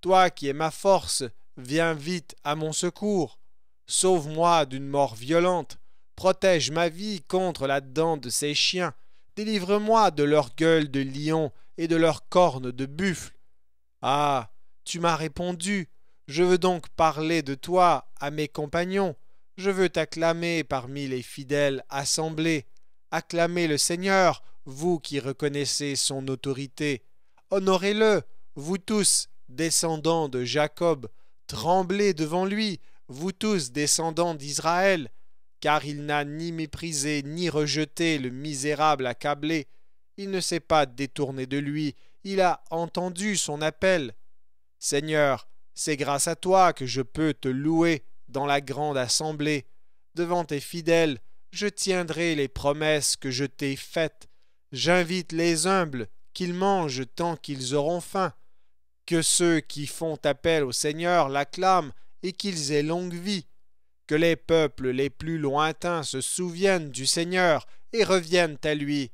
[SPEAKER 2] Toi qui es ma force, viens vite à mon secours. Sauve-moi d'une mort violente. Protège ma vie contre la dent de ces chiens. Délivre-moi de leur gueule de lion et de leurs cornes de buffle. Ah, tu m'as répondu. Je veux donc parler de toi à mes compagnons. Je veux t'acclamer parmi les fidèles assemblés. Acclamez le Seigneur, vous qui reconnaissez son autorité. Honorez-le, vous tous, descendants de Jacob. Tremblez devant lui, vous tous, descendants d'Israël. Car il n'a ni méprisé ni rejeté le misérable accablé. Il ne s'est pas détourné de lui, il a entendu son appel. Seigneur, c'est grâce à toi que je peux te louer dans la grande assemblée. Devant tes fidèles, je tiendrai les promesses que je t'ai faites. J'invite les humbles qu'ils mangent tant qu'ils auront faim. Que ceux qui font appel au Seigneur l'acclament et qu'ils aient longue vie. Que les peuples les plus lointains se souviennent du Seigneur et reviennent à lui.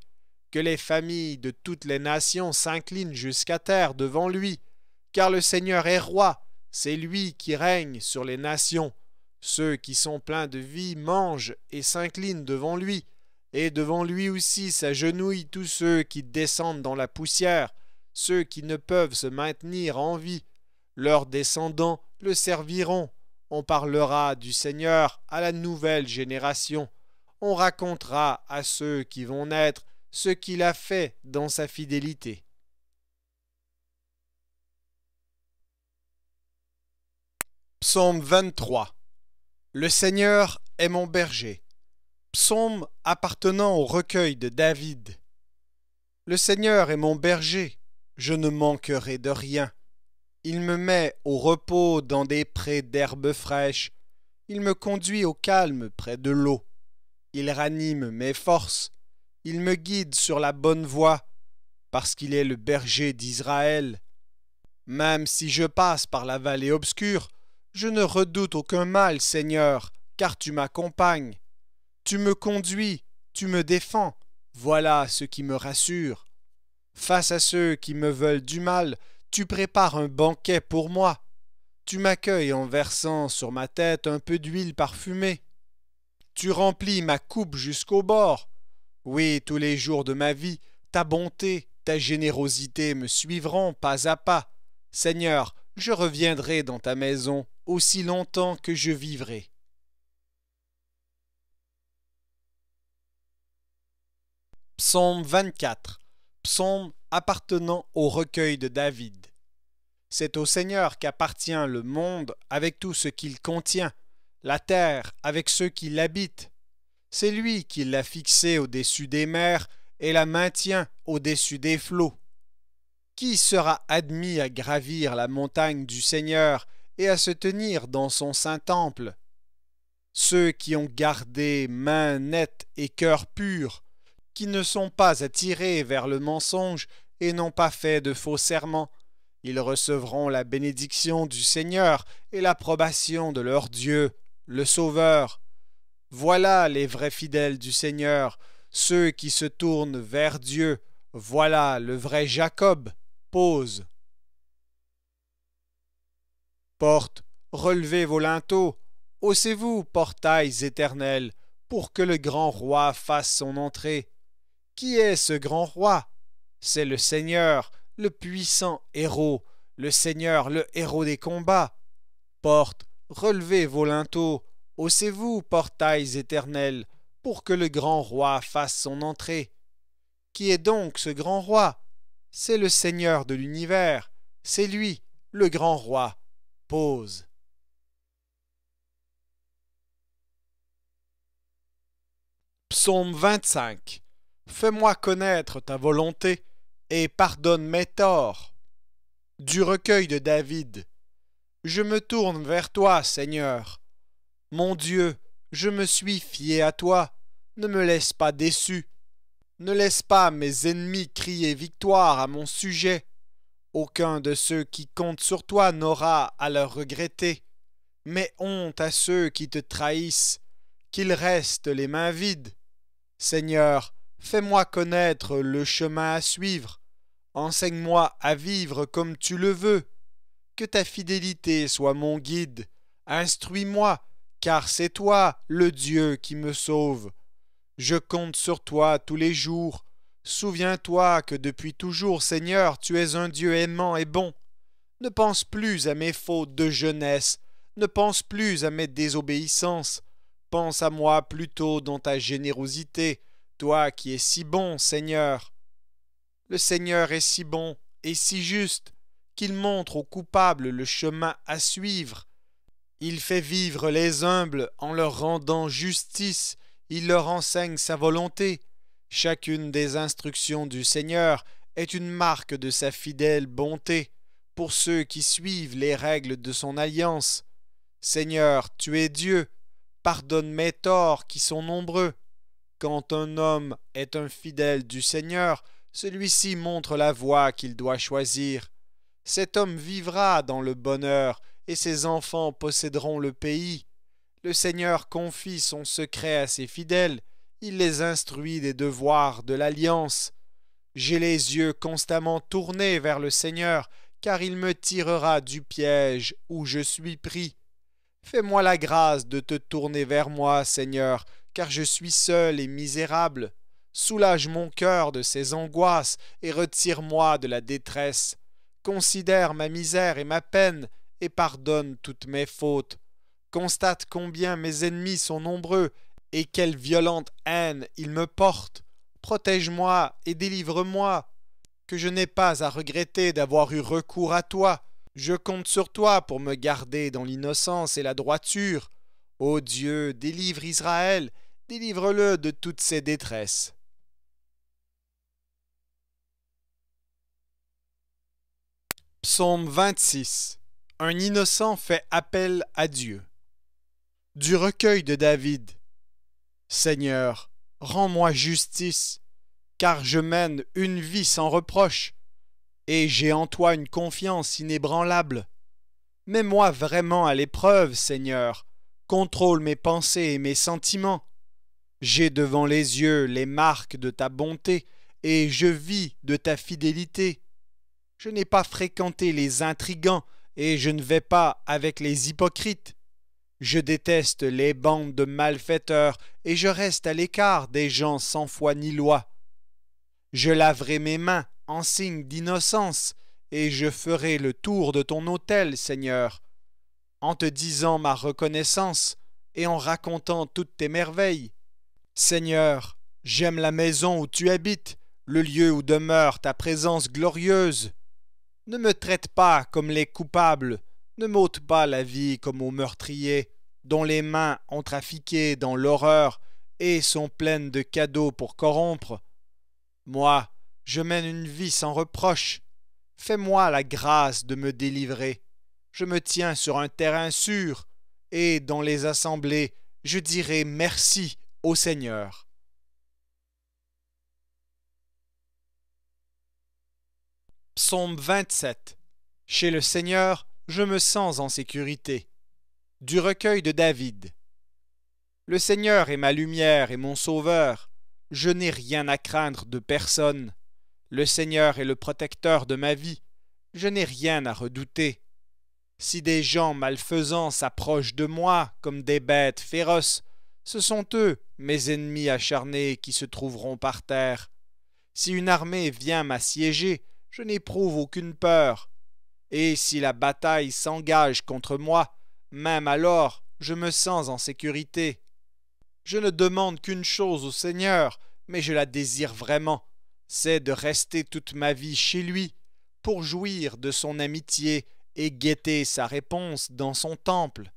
[SPEAKER 2] Que les familles de toutes les nations s'inclinent jusqu'à terre devant lui. Car le Seigneur est roi, c'est lui qui règne sur les nations. Ceux qui sont pleins de vie mangent et s'inclinent devant lui. Et devant lui aussi s'agenouillent tous ceux qui descendent dans la poussière, ceux qui ne peuvent se maintenir en vie. Leurs descendants le serviront. On parlera du Seigneur à la nouvelle génération. On racontera à ceux qui vont naître ce qu'il a fait dans sa fidélité.
[SPEAKER 1] Psaume 23. Le Seigneur est mon berger. Psaume appartenant au recueil de David. Le Seigneur est mon berger, je ne manquerai de rien. Il me met au repos dans des prés d'herbes fraîches. Il me conduit au calme près de l'eau. Il ranime mes forces. Il me guide sur la bonne voie, parce qu'il est le berger d'Israël. Même si je passe par la vallée obscure, je ne redoute aucun mal, Seigneur, car tu m'accompagnes. Tu me conduis, tu me défends, voilà ce qui me rassure. Face à ceux qui me veulent du mal, tu prépares un banquet pour moi. Tu m'accueilles en versant sur ma tête un peu d'huile parfumée. Tu remplis ma coupe jusqu'au bord.
[SPEAKER 2] Oui, tous les jours de ma vie, ta bonté, ta générosité me suivront pas à pas. Seigneur, je reviendrai dans ta maison aussi longtemps que je vivrai. Psaume 24. Psaume appartenant au recueil de David. C'est au Seigneur qu'appartient le monde avec tout ce qu'il contient, la terre avec ceux qui l'habitent. C'est lui qui l'a fixée au-dessus des mers et la maintient au-dessus des flots. Qui sera admis à gravir la montagne du Seigneur et à se tenir dans son saint temple? Ceux qui ont gardé main nette et cœur pur, qui ne sont pas attirés vers le mensonge et n'ont pas fait de faux serments, ils recevront la bénédiction du Seigneur et l'approbation de leur Dieu, le Sauveur. Voilà les vrais fidèles du Seigneur, ceux qui se tournent vers Dieu. Voilà le vrai Jacob. Pause. Portes, relevez vos linteaux, haussez-vous, portails éternels, pour que le grand roi fasse son entrée. Qui est ce grand roi? C'est le Seigneur, le puissant héros, le Seigneur, le héros des combats. Portes, relevez vos linteaux, haussez-vous, portails éternels, pour que le grand roi fasse son entrée. Qui est donc ce grand roi? C'est le Seigneur de l'univers, c'est lui, le grand roi. Pause. Psaume 25. Fais-moi connaître ta volonté et pardonne mes torts. Du recueil de David. Je me tourne vers toi, Seigneur. Mon Dieu, je me suis fié à toi. Ne me laisse pas déçu. Ne laisse pas mes ennemis crier victoire à mon sujet. Aucun de ceux qui comptent sur toi n'aura à le regretter. Mais honte à ceux qui te trahissent, qu'ils restent les mains vides. Seigneur, fais-moi connaître le chemin à suivre. Enseigne-moi à vivre comme tu le veux. Que ta fidélité soit mon guide. Instruis-moi, car c'est toi, le Dieu, qui me sauve. Je compte sur toi tous les jours. Souviens-toi que depuis toujours, Seigneur, tu es un Dieu aimant et bon. Ne pense plus à mes fautes de jeunesse, ne pense plus à mes désobéissances. Pense à moi plutôt dans ta générosité, toi qui es si bon, Seigneur. Le Seigneur est si bon et si juste qu'il montre aux coupables le chemin à suivre. Il fait vivre les humbles en leur rendant justice. Il leur enseigne sa volonté. Chacune des instructions du Seigneur est une marque de sa fidèle bonté pour ceux qui suivent les règles de son alliance. Seigneur, tu es Dieu. Pardonne mes torts qui sont nombreux. Quand un homme est un fidèle du Seigneur, celui-ci montre la voie qu'il doit choisir. Cet homme vivra dans le bonheur et ses enfants posséderont le pays. Le Seigneur confie son secret à ses fidèles, il les instruit des devoirs de l'alliance. J'ai les yeux constamment tournés vers le Seigneur, car il me tirera du piège où je suis pris. Fais-moi la grâce de te tourner vers moi, Seigneur, car je suis seul et misérable. Soulage mon cœur de ses angoisses et retire-moi de la détresse. Considère ma misère et ma peine et pardonne toutes mes fautes. Constate combien mes ennemis sont nombreux et quelle violente haine ils me portent. Protège-moi et délivre-moi, que je n'ai pas à regretter d'avoir eu recours à toi. Je compte sur toi pour me garder dans l'innocence et la droiture. Ô Dieu, délivre Israël, délivre-le de toutes ses détresses. Psaume 26. Un innocent fait appel à Dieu. Du recueil de David. Seigneur, rends-moi justice, car je mène une vie sans reproche, et j'ai en toi une confiance inébranlable. Mets-moi vraiment à l'épreuve, Seigneur, contrôle mes pensées et mes sentiments. J'ai devant les yeux les marques de ta bonté, et je vis de ta fidélité. Je n'ai pas fréquenté les intrigants, et je ne vais pas avec les hypocrites. Je déteste les bandes de malfaiteurs et je reste à l'écart des gens sans foi ni loi. Je laverai mes mains en signe d'innocence et je ferai le tour de ton autel, Seigneur, en te disant ma reconnaissance et en racontant toutes tes merveilles. Seigneur, j'aime la maison où tu habites, le lieu où demeure ta présence glorieuse. Ne me traite pas comme les coupables, ne m'ôte pas la vie comme aux meurtriers, dont les mains ont trafiqué dans l'horreur et sont pleines de cadeaux pour corrompre. Moi, je mène une vie sans reproche. Fais-moi la grâce de me délivrer. Je me tiens sur un terrain sûr, et dans les assemblées, je dirai merci au Seigneur. Psaume 27. Chez le Seigneur, je me sens en sécurité. Du recueil de David. Le Seigneur est ma lumière et mon sauveur. Je n'ai rien à craindre de personne. Le Seigneur est le protecteur de ma vie. Je n'ai rien à redouter. Si des gens malfaisants s'approchent de moi comme des bêtes féroces, ce sont eux, mes ennemis acharnés, qui se trouveront par terre. Si une armée vient m'assiéger, je n'éprouve aucune peur. Et si la bataille s'engage contre moi, même alors, je me sens en sécurité. Je ne demande qu'une chose au Seigneur, mais je la désire vraiment, c'est de rester toute ma vie chez lui, pour jouir de son amitié et guetter sa réponse dans son temple.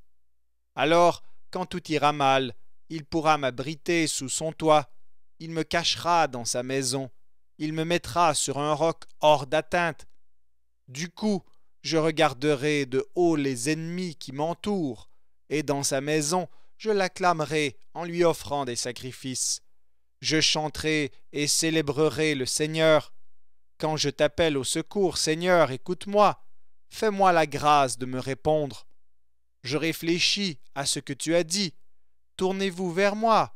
[SPEAKER 2] Alors, quand tout ira mal, il pourra m'abriter sous son toit, il me cachera dans sa maison, il me mettra sur un roc hors d'atteinte. Du coup, je regarderai de haut les ennemis qui m'entourent, et dans sa maison, je l'acclamerai en lui offrant des sacrifices. Je chanterai et célébrerai le Seigneur. Quand je t'appelle au secours, Seigneur, écoute-moi. Fais-moi la grâce de me répondre. Je réfléchis à ce que tu as dit. Tournez-vous vers moi.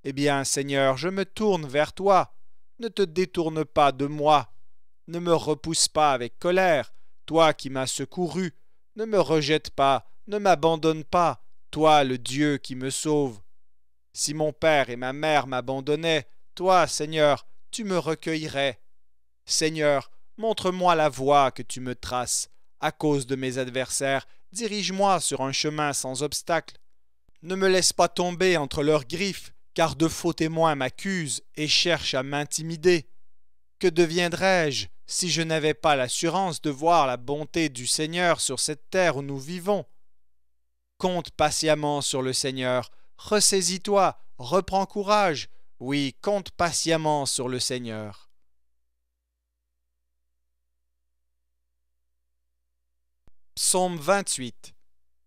[SPEAKER 2] Eh bien, Seigneur, je me tourne vers toi. Ne te détourne pas de moi. Ne me repousse pas avec colère, toi qui m'as secouru. Ne me rejette pas, ne m'abandonne pas, toi le Dieu qui me sauve. Si mon père et ma mère m'abandonnaient, toi, Seigneur, tu me recueillerais. Seigneur, montre-moi la voie que tu me traces. À cause de mes adversaires, dirige-moi sur un chemin sans obstacle. Ne me laisse pas tomber entre leurs griffes, car de faux témoins m'accusent et cherchent à m'intimider. Que deviendrais-je si je n'avais pas l'assurance de voir la bonté du Seigneur sur cette terre où nous vivons? Compte patiemment sur le Seigneur, ressaisis-toi, reprends courage, oui, compte patiemment sur le Seigneur. Psaume 28.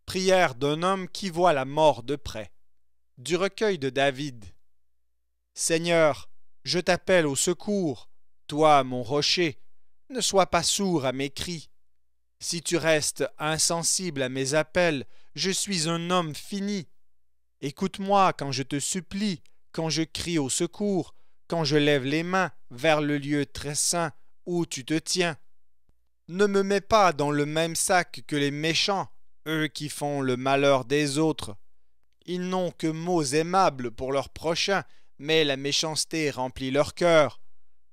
[SPEAKER 2] Prière d'un homme qui voit la mort de près. Du recueil de David. Seigneur, je t'appelle au secours, toi mon rocher, ne sois pas sourd à mes cris. Si tu restes insensible à mes appels, je suis un homme fini. Écoute-moi quand je te supplie, quand je crie au secours, quand je lève les mains vers le lieu très saint où tu te tiens. Ne me mets pas dans le même sac que les méchants, eux qui font le malheur des autres. Ils n'ont que mots aimables pour leurs prochains, mais la méchanceté remplit leur cœur.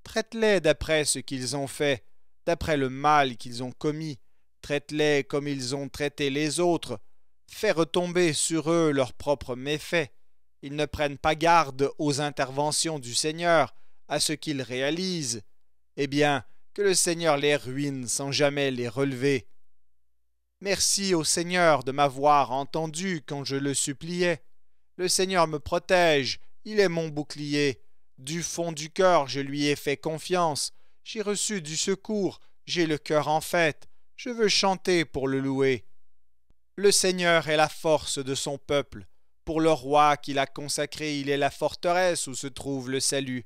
[SPEAKER 2] Traite-les d'après ce qu'ils ont fait, d'après le mal qu'ils ont commis. Traite-les comme ils ont traité les autres. Fais retomber sur eux leurs propres méfaits. Ils ne prennent pas garde aux interventions du Seigneur, à ce qu'ils réalisent. Eh bien, que le Seigneur les ruine sans jamais les relever. Merci au Seigneur de m'avoir entendu quand je le suppliais. Le Seigneur me protège, il est mon bouclier. Du fond du cœur, je lui ai fait confiance. J'ai reçu du secours, j'ai le cœur en fête. Je veux chanter pour le louer. Le Seigneur est la force de son peuple. Pour le roi qu'il a consacré, il est la forteresse où se trouve le salut.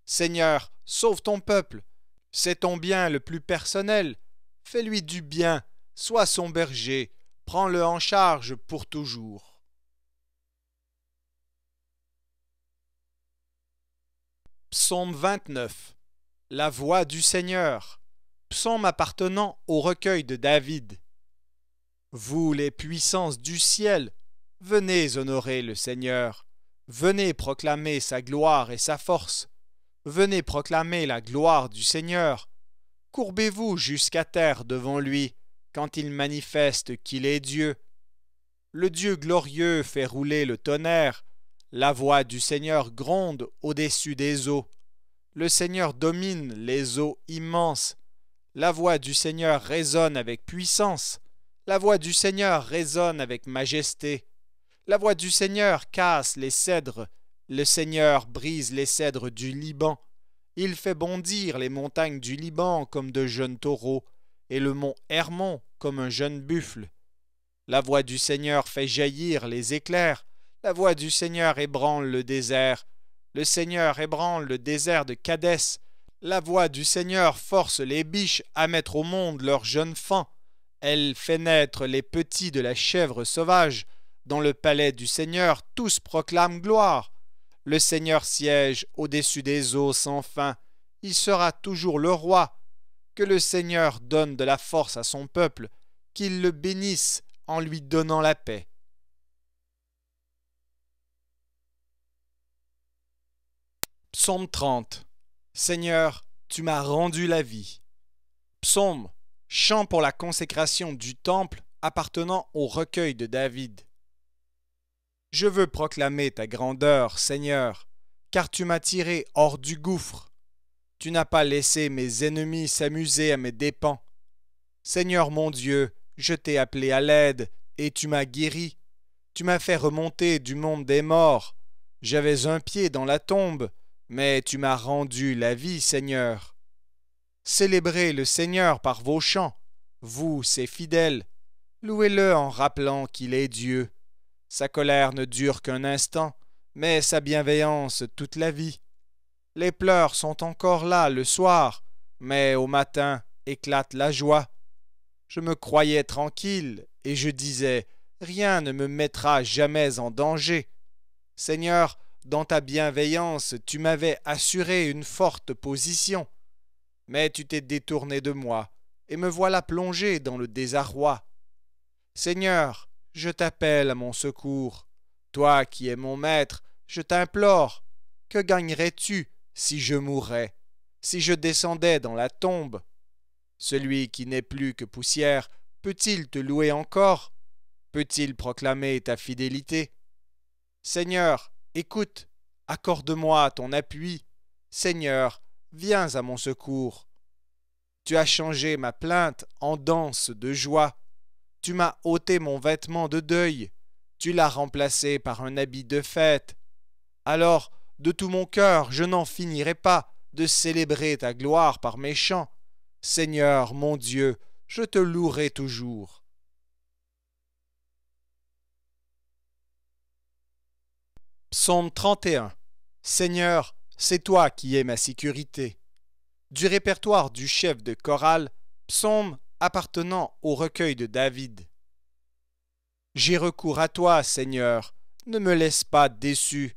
[SPEAKER 2] Seigneur, sauve ton peuple. C'est ton bien le plus personnel. Fais-lui du bien, sois son berger, prends-le en charge pour toujours. Psaume 29. La voix du Seigneur. Psaume appartenant au recueil de David. Vous les puissances du ciel, Venez honorer le Seigneur. Venez proclamer sa gloire et sa force. Venez proclamer la gloire du Seigneur. Courbez-vous jusqu'à terre devant lui, quand il manifeste qu'il est Dieu. Le Dieu glorieux fait rouler le tonnerre. La voix du Seigneur gronde au-dessus des eaux. Le Seigneur domine les eaux immenses. La voix du Seigneur résonne avec puissance. La voix du Seigneur résonne avec majesté. La voix du Seigneur casse les cèdres. Le Seigneur brise les cèdres du Liban. Il fait bondir les montagnes du Liban comme de jeunes taureaux, et le mont Hermon comme un jeune buffle. La voix du Seigneur fait jaillir les éclairs. La voix du Seigneur ébranle le désert. Le Seigneur ébranle le désert de Kadès. La voix du Seigneur force les biches à mettre au monde leurs jeunes faons. Elle fait naître les petits de la chèvre sauvage. Dans le palais du Seigneur, tous proclament gloire. Le Seigneur siège au-dessus des eaux sans fin. Il sera toujours le roi. Que le Seigneur donne de la force à son peuple, qu'il le bénisse en lui donnant la paix. Psaume 30. Seigneur, tu m'as rendu la vie. Psaume, chant pour la consécration du temple appartenant au recueil de David. Je veux proclamer ta grandeur, Seigneur, car tu m'as tiré hors du gouffre. Tu n'as pas laissé mes ennemis s'amuser à mes dépens. Seigneur mon Dieu, je t'ai appelé à l'aide, et tu m'as guéri. Tu m'as fait remonter du monde des morts. J'avais un pied dans la tombe, mais tu m'as rendu la vie, Seigneur. Célébrez le Seigneur par vos chants, vous, ses fidèles. Louez-le en rappelant qu'il est Dieu. Sa colère ne dure qu'un instant, mais sa bienveillance toute la vie. Les pleurs sont encore là le soir, mais au matin éclate la joie. Je me croyais tranquille, et je disais, rien ne me mettra jamais en danger. Seigneur, dans ta bienveillance, tu m'avais assuré une forte position. Mais tu t'es détourné de moi, et me voilà plongé dans le désarroi. Seigneur, je t'appelle à mon secours. Toi qui es mon maître, je t'implore. Que gagnerais-tu si je mourais, si je descendais dans la tombe? Celui qui n'est plus que poussière, peut-il te louer encore? Peut-il proclamer ta fidélité? Seigneur, écoute, accorde-moi ton appui. Seigneur, viens à mon secours. Tu as changé ma plainte en danse de joie. Tu m'as ôté mon vêtement de deuil. Tu l'as remplacé par un habit de fête. Alors, de tout mon cœur, je n'en finirai pas de célébrer ta gloire par mes chants. Seigneur, mon Dieu, je te louerai toujours. Psaume 31. Seigneur, c'est toi qui es ma sécurité. Du répertoire du chef de chorale, psaume appartenant au recueil de David. J'ai recours à toi, Seigneur, ne me laisse pas déçu.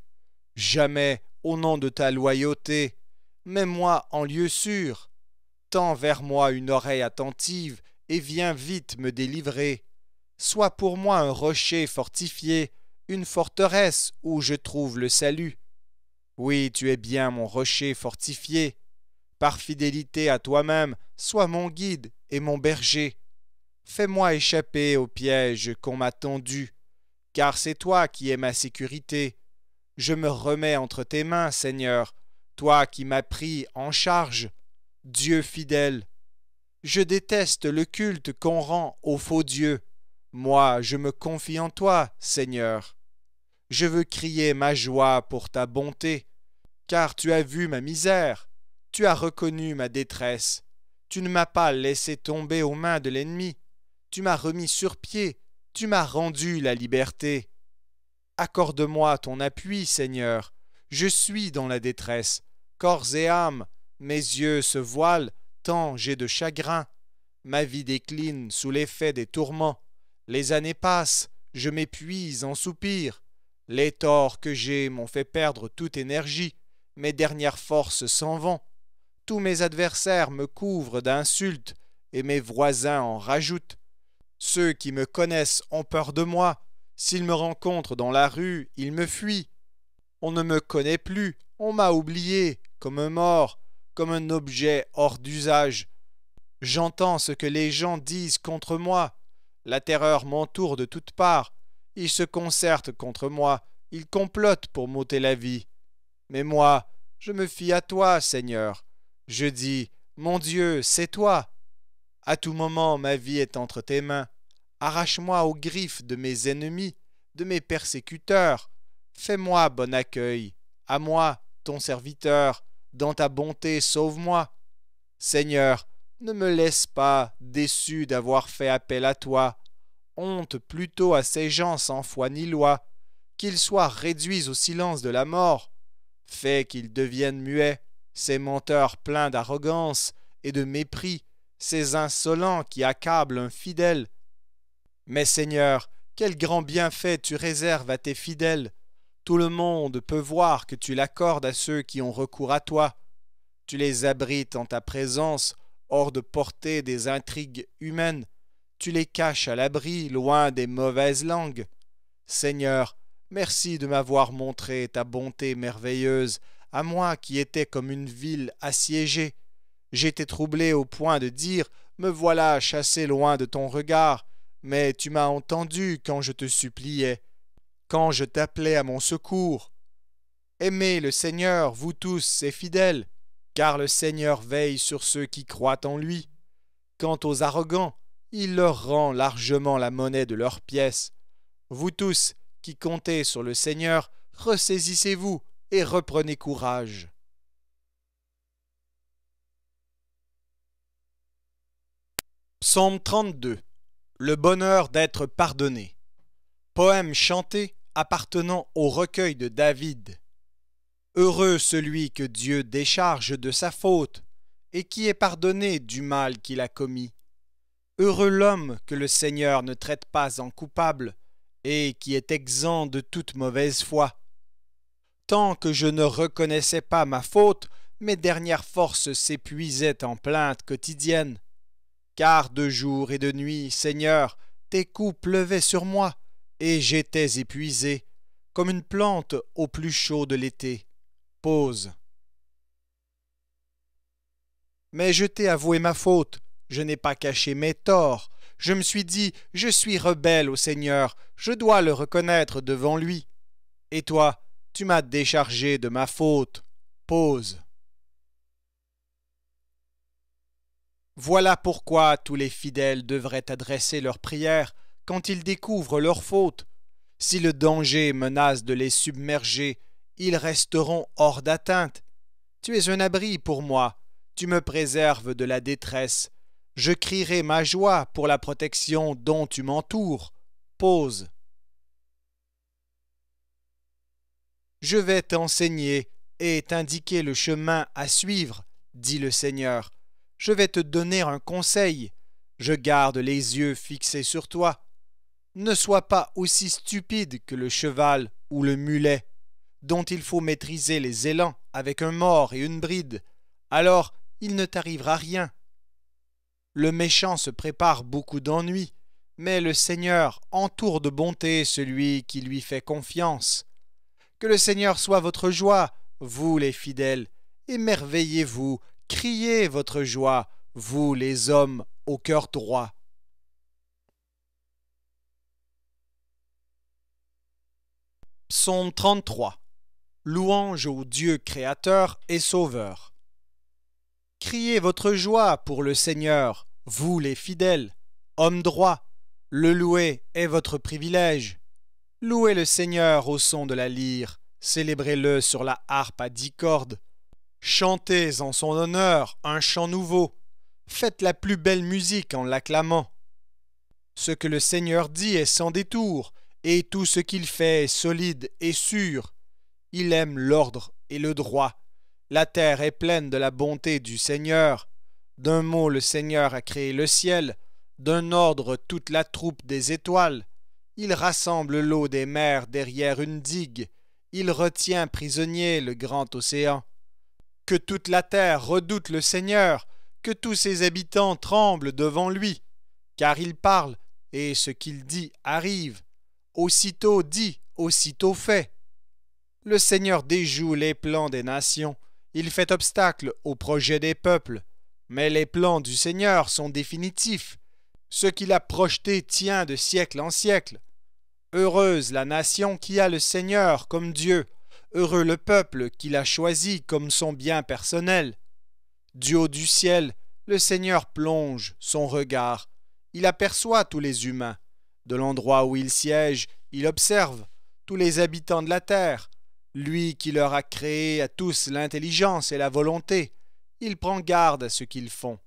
[SPEAKER 2] Jamais, au nom de ta loyauté, mets-moi en lieu sûr. Tends vers moi une oreille attentive et viens vite me délivrer. Sois pour moi un rocher fortifié, une forteresse où je trouve le salut. Oui, tu es bien mon rocher fortifié. Par fidélité à toi-même, sois mon guide et mon berger. Fais-moi échapper au piège qu'on m'a tendu, car c'est toi qui es ma sécurité. Je me remets entre tes mains, Seigneur, toi qui m'as pris en charge, Dieu fidèle. Je déteste le culte qu'on rend aux faux dieux. Moi, je me confie en toi, Seigneur. Je veux crier ma joie pour ta bonté, car tu as vu ma misère, tu as reconnu ma détresse. Tu ne m'as pas laissé tomber aux mains de l'ennemi. Tu m'as remis sur pied, tu m'as rendu la liberté. Accorde-moi ton appui, Seigneur. Je suis dans la détresse. Corps et âme, mes yeux se voilent, tant j'ai de chagrin. Ma vie décline sous l'effet des tourments. Les années passent, je m'épuise en soupirs. Les torts que j'ai m'ont fait perdre toute énergie. Mes dernières forces s'en vont. Tous mes adversaires me couvrent d'insultes, et mes voisins en rajoutent. Ceux qui me connaissent ont peur de moi. S'il me rencontre dans la rue, il me fuit. On ne me connaît plus, on m'a oublié, comme un mort, comme un objet hors d'usage. J'entends ce que les gens disent contre moi. La terreur m'entoure de toutes parts. Ils se concertent contre moi, ils complotent pour m'ôter la vie. Mais moi, je me fie à toi, Seigneur. Je dis, mon Dieu, c'est toi. À tout moment, ma vie est entre tes mains. Arrache-moi aux griffes de mes ennemis, de mes persécuteurs. Fais-moi bon accueil. À moi, ton serviteur. Dans ta bonté, sauve-moi. Seigneur, ne me laisse pas, déçu d'avoir fait appel à toi. Honte plutôt à ces gens sans foi ni loi, qu'ils soient réduits au silence de la mort. Fais qu'ils deviennent muets, ces menteurs pleins d'arrogance et de mépris, ces insolents qui accablent un fidèle. Mais Seigneur, quel grand bienfait tu réserves à tes fidèles. Tout le monde peut voir que tu l'accordes à ceux qui ont recours à toi. Tu les abrites en ta présence, hors de portée des intrigues humaines. Tu les caches à l'abri, loin des mauvaises langues. Seigneur, merci de m'avoir montré ta bonté merveilleuse, à moi qui étais comme une ville assiégée. J'étais troublé au point de dire, me voilà chassé loin de ton regard, mais tu m'as entendu quand je te suppliais, quand je t'appelais à mon secours. Aimez le Seigneur, vous tous, ses fidèles, car le Seigneur veille sur ceux qui croient en lui. Quant aux arrogants, il leur rend largement la monnaie de leurs pièces. Vous tous qui comptez sur le Seigneur, ressaisissez-vous et reprenez courage.
[SPEAKER 1] Psaume 32. Le bonheur d'être pardonné. Poème chanté appartenant au recueil de David. Heureux celui que Dieu décharge de sa faute et qui est pardonné du mal qu'il a commis. Heureux l'homme que le Seigneur ne traite pas en coupable et qui est exempt de toute mauvaise foi. Tant que je ne reconnaissais pas ma faute, mes dernières forces s'épuisaient en plaintes quotidiennes. Car de jour et de nuit, Seigneur, tes coups pleuvaient sur moi, et j'étais épuisé, comme une plante au plus chaud de l'été. Pause. Mais je t'ai avoué ma faute, je n'ai pas caché mes torts. Je me suis dit, je suis rebelle au Seigneur, je dois le reconnaître devant lui. Et toi, tu m'as déchargé de ma faute. Pause. Voilà pourquoi tous les fidèles devraient adresser leurs prières quand ils découvrent leur faute. Si le danger menace de les submerger, ils resteront hors d'atteinte. Tu es un abri pour moi, tu me préserves de la détresse. Je crierai ma joie pour la protection dont tu m'entoures. Pause. Je vais t'enseigner et t'indiquer le chemin à suivre, dit le Seigneur. Je vais te donner un conseil. Je garde les yeux fixés sur toi. Ne sois pas aussi stupide que le cheval ou le mulet, dont il faut maîtriser les élans avec un mors et une bride. Alors, il ne t'arrivera rien. Le méchant se prépare beaucoup d'ennuis, mais le Seigneur entoure de bonté celui qui lui fait confiance. Que le Seigneur soit votre joie, vous les fidèles, émerveillez-vous, criez votre joie, vous les hommes au cœur droit. Psaume 33. Louange au Dieu créateur et sauveur. Criez votre joie pour le Seigneur, vous les fidèles, hommes droits, le louer est votre privilège. Louez le Seigneur au son de la lyre, célébrez-le sur la harpe à 10 cordes. Chantez en son honneur un chant nouveau, faites la plus belle musique en l'acclamant. Ce que le Seigneur dit est sans détour, et tout ce qu'il fait est solide et sûr. Il aime l'ordre et le droit. La terre est pleine de la bonté du Seigneur. D'un mot le Seigneur a créé le ciel, d'un ordre toute la troupe des étoiles. Il rassemble l'eau des mers derrière une digue. Il retient prisonnier le grand océan. Que toute la terre redoute le Seigneur, que tous ses habitants tremblent devant lui, car il parle, et ce qu'il dit arrive.
[SPEAKER 2] Aussitôt dit, aussitôt fait. Le Seigneur déjoue les plans des nations, il fait obstacle aux projets des peuples, mais les plans du Seigneur sont définitifs. Ce qu'il a projeté tient de siècle en siècle. Heureuse la nation qui a le Seigneur comme Dieu, heureux le peuple qu'il a choisi comme son bien personnel. Du haut du ciel, le Seigneur plonge son regard. Il aperçoit tous les humains. De l'endroit où il siège, il observe tous les habitants de la terre. Lui qui leur a créé à tous l'intelligence et la volonté, il prend garde à ce qu'ils font.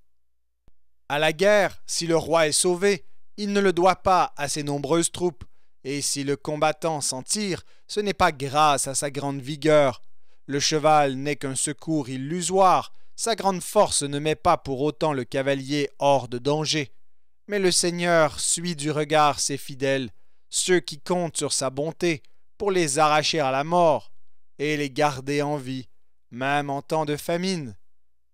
[SPEAKER 2] À la guerre, si le roi est sauvé, il ne le doit pas à ses nombreuses troupes, et si le combattant s'en tire, ce n'est pas grâce à sa grande vigueur. Le cheval n'est qu'un secours illusoire, sa grande force ne met pas pour autant le cavalier hors de danger. Mais le Seigneur suit du regard ses fidèles, ceux qui comptent sur sa bonté, pour les arracher à la mort, et les garder en vie, même en temps de famine.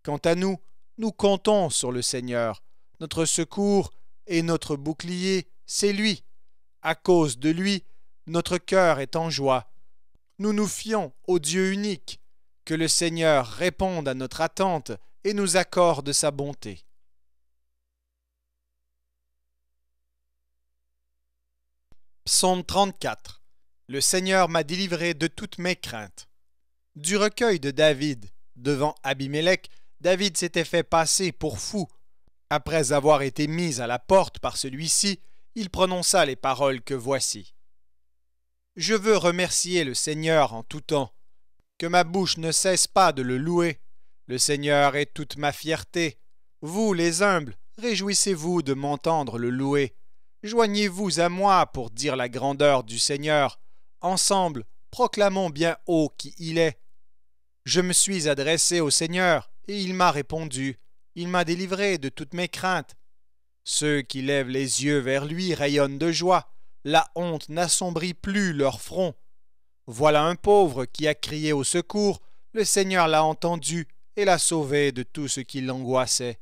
[SPEAKER 2] Quant à nous, nous comptons sur le Seigneur. Notre secours et notre bouclier, c'est lui. À cause de lui, notre cœur est en joie. Nous nous fions au Dieu unique. Que le Seigneur réponde à notre attente et nous accorde sa bonté.
[SPEAKER 1] Psaume 34. Le Seigneur m'a délivré de toutes mes craintes. Du recueil de David. Devant Abimélec, David s'était fait passer pour fou. Après avoir été mis à la porte par celui-ci, il prononça les paroles que voici. Je veux remercier le Seigneur en tout temps. Que ma bouche ne cesse pas de le louer. Le Seigneur est toute ma fierté. Vous, les humbles, réjouissez-vous de m'entendre le louer. Joignez-vous à moi pour dire la grandeur du Seigneur. Ensemble, proclamons bien haut qui il est. Je me suis adressé au Seigneur, et il m'a répondu. Il m'a délivré de toutes mes craintes. Ceux qui lèvent les yeux vers lui rayonnent de joie. La honte n'assombrit plus leur front. Voilà un pauvre qui a crié au secours. Le Seigneur l'a entendu et l'a sauvé de tout ce qui l'angoissait.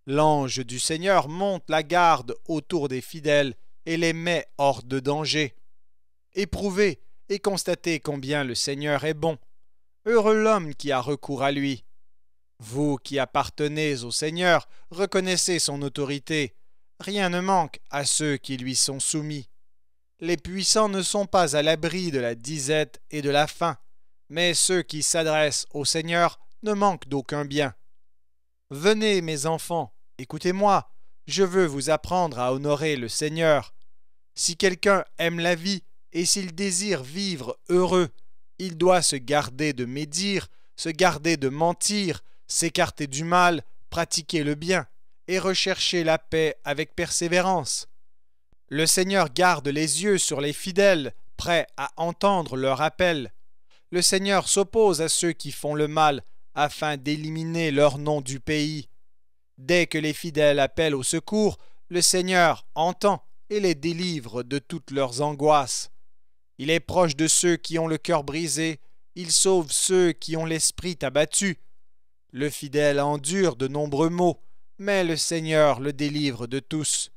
[SPEAKER 1] L'ange du Seigneur monte la garde autour des fidèles et les met hors de danger. Éprouvez et constatez combien le Seigneur est bon. Heureux l'homme qui a recours à lui. Vous qui appartenez au Seigneur, reconnaissez son autorité. Rien ne manque à ceux qui lui sont soumis. Les puissants ne sont pas à l'abri de la disette et de la faim, mais ceux qui s'adressent au Seigneur ne manquent d'aucun bien. Venez, mes enfants, écoutez-moi, je veux vous apprendre à honorer le Seigneur. Si quelqu'un aime la vie et s'il désire vivre heureux, il doit se garder de médire, se garder de mentir, s'écarter du mal, pratiquer le bien et rechercher la paix avec persévérance. Le Seigneur garde les yeux sur les fidèles, prêts à entendre leur appel. Le Seigneur s'oppose à ceux qui font le mal, afin d'éliminer leur nom du pays. Dès que les fidèles appellent au secours, le Seigneur entend et les délivre de toutes leurs angoisses. Il est proche de ceux qui ont le cœur brisé, il sauve ceux qui ont l'esprit abattu. Le fidèle endure de nombreux maux, mais le Seigneur le délivre de tous.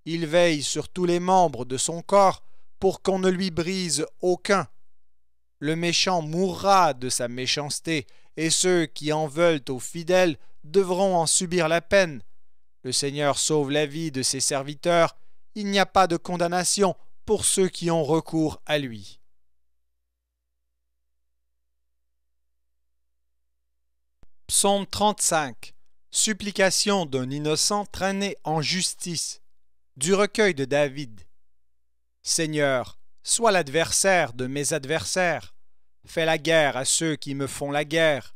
[SPEAKER 1] Il veille sur tous les membres de son corps pour qu'on ne lui brise aucun. Le méchant mourra de sa méchanceté, et ceux qui en veulent aux fidèles devront en subir la peine. Le Seigneur sauve la vie de ses serviteurs, il n'y a pas de condamnation pour ceux qui ont recours à lui. Psaume 35. Supplication d'un innocent traîné en justice. Du recueil de David. Seigneur, sois l'adversaire de mes adversaires. Fais la guerre à ceux qui me font la guerre.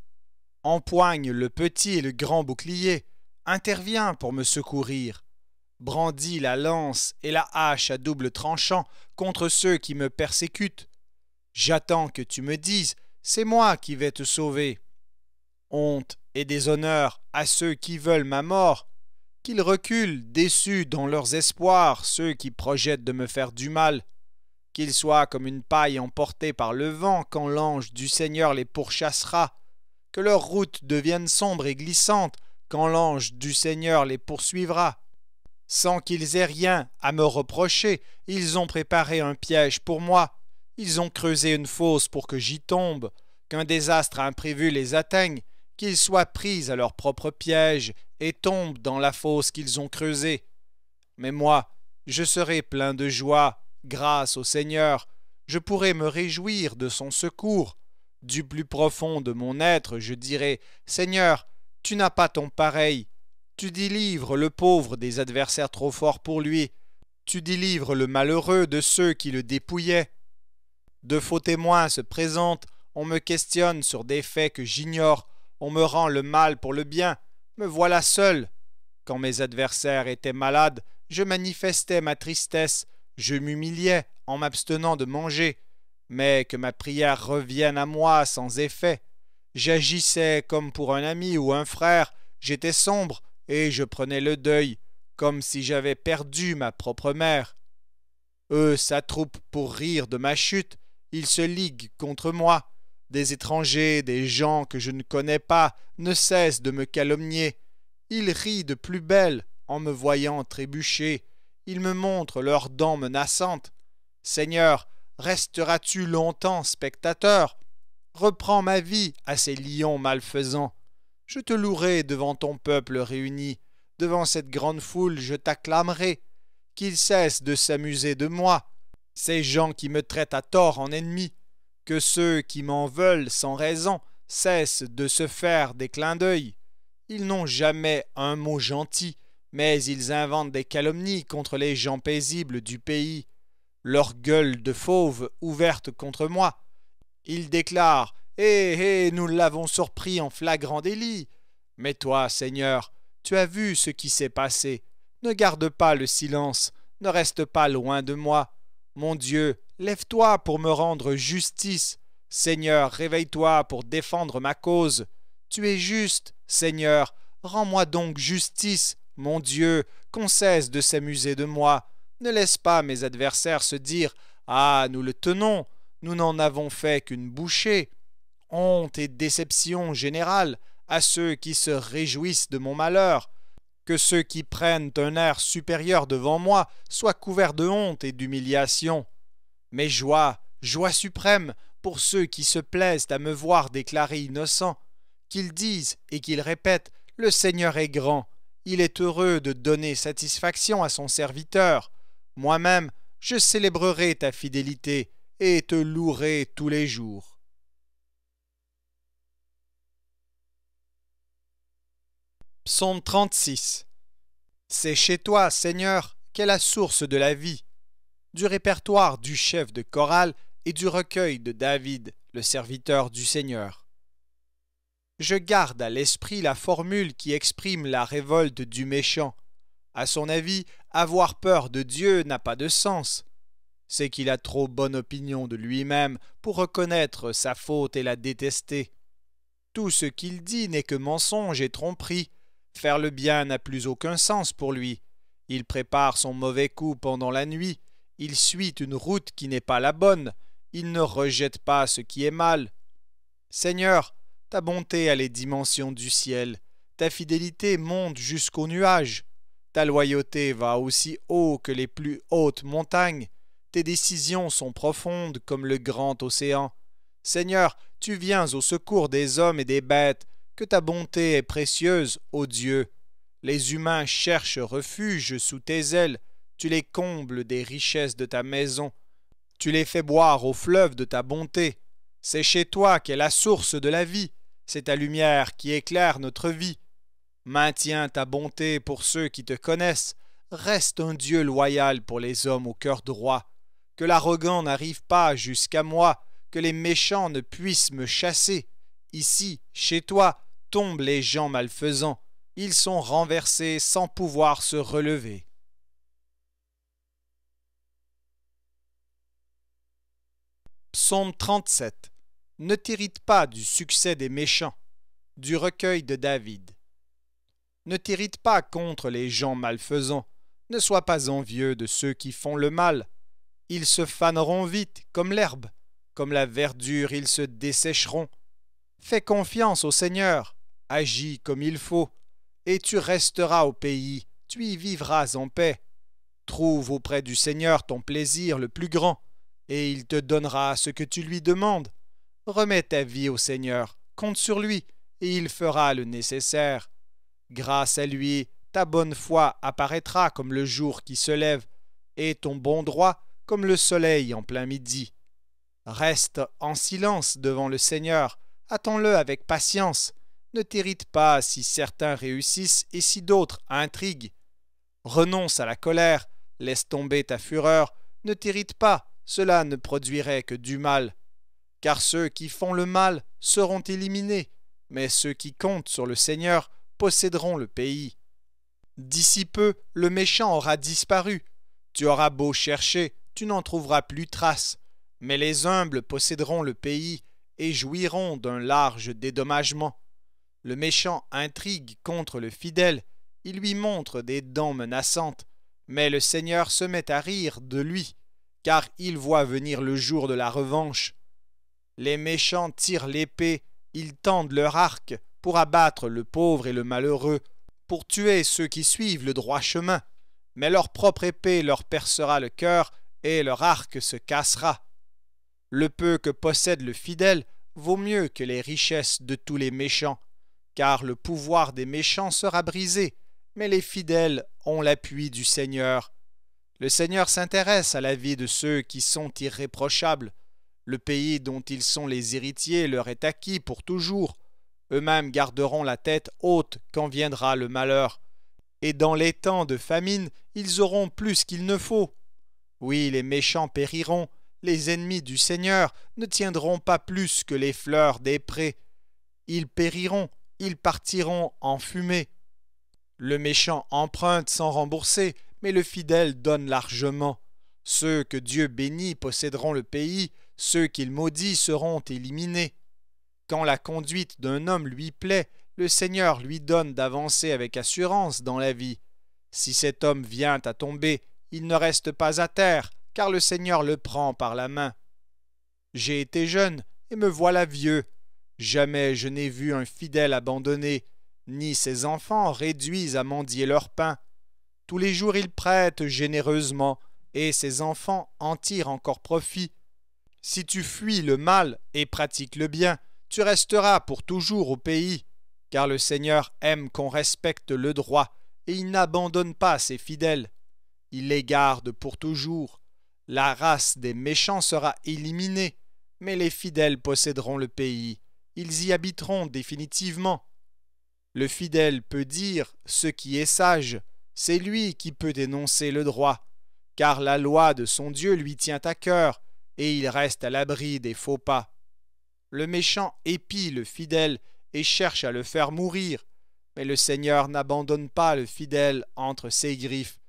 [SPEAKER 1] Empoigne le petit et le grand bouclier. Interviens pour me secourir. Brandis la lance et la hache à double tranchant contre ceux qui me persécutent. J'attends que tu me dises, c'est moi qui vais te sauver. Honte et déshonneur à ceux qui veulent ma mort. Qu'ils reculent, déçus dans leurs espoirs, ceux qui projettent de me faire du mal. Qu'ils soient comme une paille emportée par le vent quand l'ange du Seigneur les pourchassera. Que leur route devienne sombre et glissante quand l'ange du Seigneur les poursuivra.
[SPEAKER 2] Sans qu'ils aient rien à me reprocher, ils ont préparé un piège pour moi. Ils ont creusé une fosse pour que j'y tombe, qu'un désastre imprévu les atteigne, qu'ils soient pris à leur propre piège et tombent dans la fosse qu'ils ont creusée. Mais moi, je serai plein de joie, grâce au Seigneur. Je pourrai me réjouir de son secours. Du plus profond de mon être, je dirai, Seigneur, tu n'as pas ton pareil. Tu délivres le pauvre des adversaires trop forts pour lui. Tu délivres le malheureux de ceux qui le dépouillaient. De faux témoins se présentent, on me questionne sur des faits que j'ignore, on me rend le mal pour le bien, me voilà seul. Quand mes adversaires étaient malades, je manifestais ma tristesse, je m'humiliais en m'abstenant de manger, mais que ma prière revienne à moi sans effet. J'agissais comme pour un ami ou un frère, j'étais sombre et je prenais le deuil, comme si j'avais perdu ma propre mère. Eux s'attroupent pour rire de ma chute, ils se liguent contre moi. Des étrangers, des gens que je ne connais pas, ne cessent de me calomnier. Ils rient de plus belle en me voyant trébucher. Ils me montrent leurs dents menaçantes. Seigneur, resteras-tu longtemps spectateur? Reprends ma vie à ces lions malfaisants. Je te louerai devant ton peuple réuni. Devant cette grande foule, je t'acclamerai. Qu'ils cessent de s'amuser de moi, ces gens qui me traitent à tort en ennemi. Que ceux qui m'en veulent sans raison cessent de se faire des clins d'œil. Ils n'ont jamais un mot gentil, mais ils inventent des calomnies contre les gens paisibles du pays. Leur gueule de fauve ouverte contre moi. Ils déclarent « Hé, nous l'avons surpris en flagrant délit. » Mais toi, Seigneur, tu as vu ce qui s'est passé. Ne garde pas le silence, ne reste pas loin de moi. Mon Dieu, lève-toi pour me rendre justice. Seigneur, réveille-toi pour défendre ma cause. Tu es juste, Seigneur, rends-moi donc justice. Mon Dieu, qu'on cesse de s'amuser de moi. Ne laisse pas mes adversaires se dire « Ah, nous le tenons, nous n'en avons fait qu'une bouchée. » Honte et déception générale à ceux qui se réjouissent de mon malheur. Que ceux qui prennent un air supérieur devant moi soient couverts de honte et d'humiliation. Mais joie, joie suprême pour ceux qui se plaisent à me voir déclaré innocent, qu'ils disent et qu'ils répètent « Le Seigneur est grand, il est heureux de donner satisfaction à son serviteur. Moi-même, je célébrerai ta fidélité et te louerai tous les jours. » Psaume 36. C'est chez toi, Seigneur, qu'est la source de la vie. Du répertoire du chef de chorale et du recueil de David, le serviteur du Seigneur. Je garde à l'esprit la formule qui exprime la révolte du méchant. À son avis, avoir peur de Dieu n'a pas de sens. C'est qu'il a trop bonne opinion de lui-même pour reconnaître sa faute et la détester. Tout ce qu'il dit n'est que mensonge et tromperie. Faire le bien n'a plus aucun sens pour lui. Il prépare son mauvais coup pendant la nuit. Il suit une route qui n'est pas la bonne. Il ne rejette pas ce qui est mal. Seigneur, ta bonté a les dimensions du ciel. Ta fidélité monte jusqu'aux nuages. Ta loyauté va aussi haut que les plus hautes montagnes. Tes décisions sont profondes comme le grand océan. Seigneur, tu viens au secours des hommes et des bêtes. Que ta bonté est précieuse, ô Dieu. Les humains cherchent refuge sous tes ailes. Tu les combles des richesses de ta maison. Tu les fais boire au fleuve de ta bonté. C'est chez toi qu'est la source de la vie. C'est ta lumière qui éclaire notre vie. Maintiens ta bonté pour ceux qui te connaissent. Reste un Dieu loyal pour les hommes au cœur droit. Que l'arrogant n'arrive pas jusqu'à moi. Que les méchants ne puissent me chasser. Ici, chez toi, tombent les gens malfaisants. Ils sont renversés sans pouvoir se relever. Psaume 37. Ne t'irrite pas du succès des méchants. Du recueil de David. Ne t'irrite pas contre les gens malfaisants. Ne sois pas envieux de ceux qui font le mal. Ils se faneront vite comme l'herbe. Comme la verdure, ils se dessécheront. Fais confiance au Seigneur. Agis comme il faut, et tu resteras au pays, tu y vivras en paix. Trouve auprès du Seigneur ton plaisir le plus grand, et il te donnera ce que tu lui demandes. Remets ta vie au Seigneur, compte sur lui, et il fera le nécessaire. Grâce à lui, ta bonne foi apparaîtra comme le jour qui se lève, et ton bon droit comme le soleil en plein midi. Reste en silence devant le Seigneur, attends-le avec patience. Ne t'irrite pas si certains réussissent et si d'autres intriguent. Renonce à la colère, laisse tomber ta fureur, ne t'irrite pas, cela ne produirait que du mal. Car ceux qui font le mal seront éliminés, mais ceux qui comptent sur le Seigneur posséderont le pays. D'ici peu, le méchant aura disparu. Tu auras beau chercher, tu n'en trouveras plus trace. Mais les humbles posséderont le pays et jouiront d'un large dédommagement. Le méchant intrigue contre le fidèle, il lui montre des dents menaçantes, mais le Seigneur se met à rire de lui, car il voit venir le jour de la revanche. Les méchants tirent l'épée, ils tendent leur arc pour abattre le pauvre et le malheureux, pour tuer ceux qui suivent le droit chemin, mais leur propre épée leur percera le cœur et leur arc se cassera. Le peu que possède le fidèle vaut mieux que les richesses de tous les méchants, car le pouvoir des méchants sera brisé, mais les fidèles ont l'appui du Seigneur. Le Seigneur s'intéresse à la vie de ceux qui sont irréprochables. Le pays dont ils sont les héritiers leur est acquis pour toujours. Eux-mêmes garderont la tête haute quand viendra le malheur. Et dans les temps de famine, ils auront plus qu'il ne faut. Oui, les méchants périront, les ennemis du Seigneur ne tiendront pas plus que les fleurs des prés. Ils périront, ils partiront en fumée. Le méchant emprunte sans rembourser, mais le fidèle donne largement. Ceux que Dieu bénit posséderont le pays, ceux qu'il maudit seront éliminés. Quand la conduite d'un homme lui plaît, le Seigneur lui donne d'avancer avec assurance dans la vie. Si cet homme vient à tomber, il ne reste pas à terre, car le Seigneur le prend par la main. J'ai été jeune, et me voilà vieux. Jamais je n'ai vu un fidèle abandonné, ni ses enfants réduits à mendier leur pain. Tous les jours il prête généreusement, et ses enfants en tirent encore profit. Si tu fuis le mal et pratiques le bien, tu resteras pour toujours au pays, car le Seigneur aime qu'on respecte le droit, et il n'abandonne pas ses fidèles. Il les garde pour toujours. La race des méchants sera éliminée, mais les fidèles posséderont le pays. Ils y habiteront définitivement. Le fidèle peut dire ce qui est sage, c'est lui qui peut énoncer le droit, car la loi de son Dieu lui tient à cœur, et il reste à l'abri des faux pas. Le méchant épie le fidèle et cherche à le faire mourir, mais le Seigneur n'abandonne pas le fidèle entre ses griffes.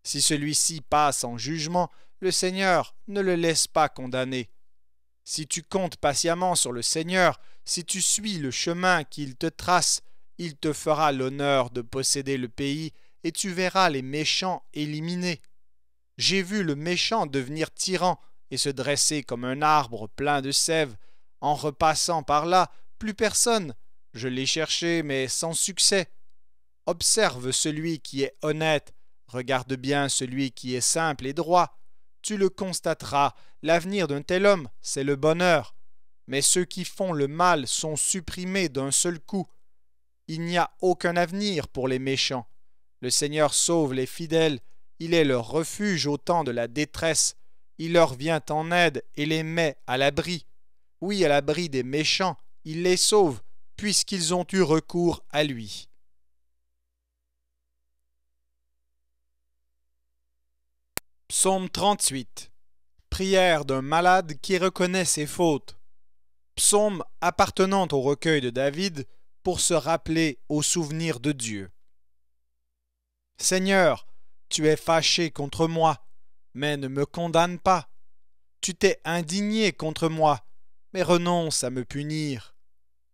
[SPEAKER 2] Si celui-ci passe en jugement, le Seigneur ne le laisse pas condamner. Si tu comptes patiemment sur le Seigneur, si tu suis le chemin qu'il te trace, il te fera l'honneur de posséder le pays et tu verras les méchants éliminés. J'ai vu le méchant devenir tyran et se dresser comme un arbre plein de sève. En repassant par là, plus personne. Je l'ai cherché, mais sans succès. Observe celui qui est honnête. Regarde bien celui qui est simple et droit. Tu le constateras, l'avenir d'un tel homme, c'est le bonheur. Mais ceux qui font le mal sont supprimés d'un seul coup. Il n'y a aucun avenir pour les méchants. Le Seigneur sauve les fidèles, il est leur refuge au temps de la détresse. Il leur vient en aide et les met à l'abri. Oui, à l'abri des méchants, il les sauve, puisqu'ils ont eu recours à lui. Psaume 38. Prière d'un malade qui reconnaît ses fautes. Psaume appartenant au recueil de David pour se rappeler au souvenir de Dieu. Seigneur, tu es fâché contre moi, mais ne me condamne pas. Tu t'es indigné contre moi, mais renonce à me punir.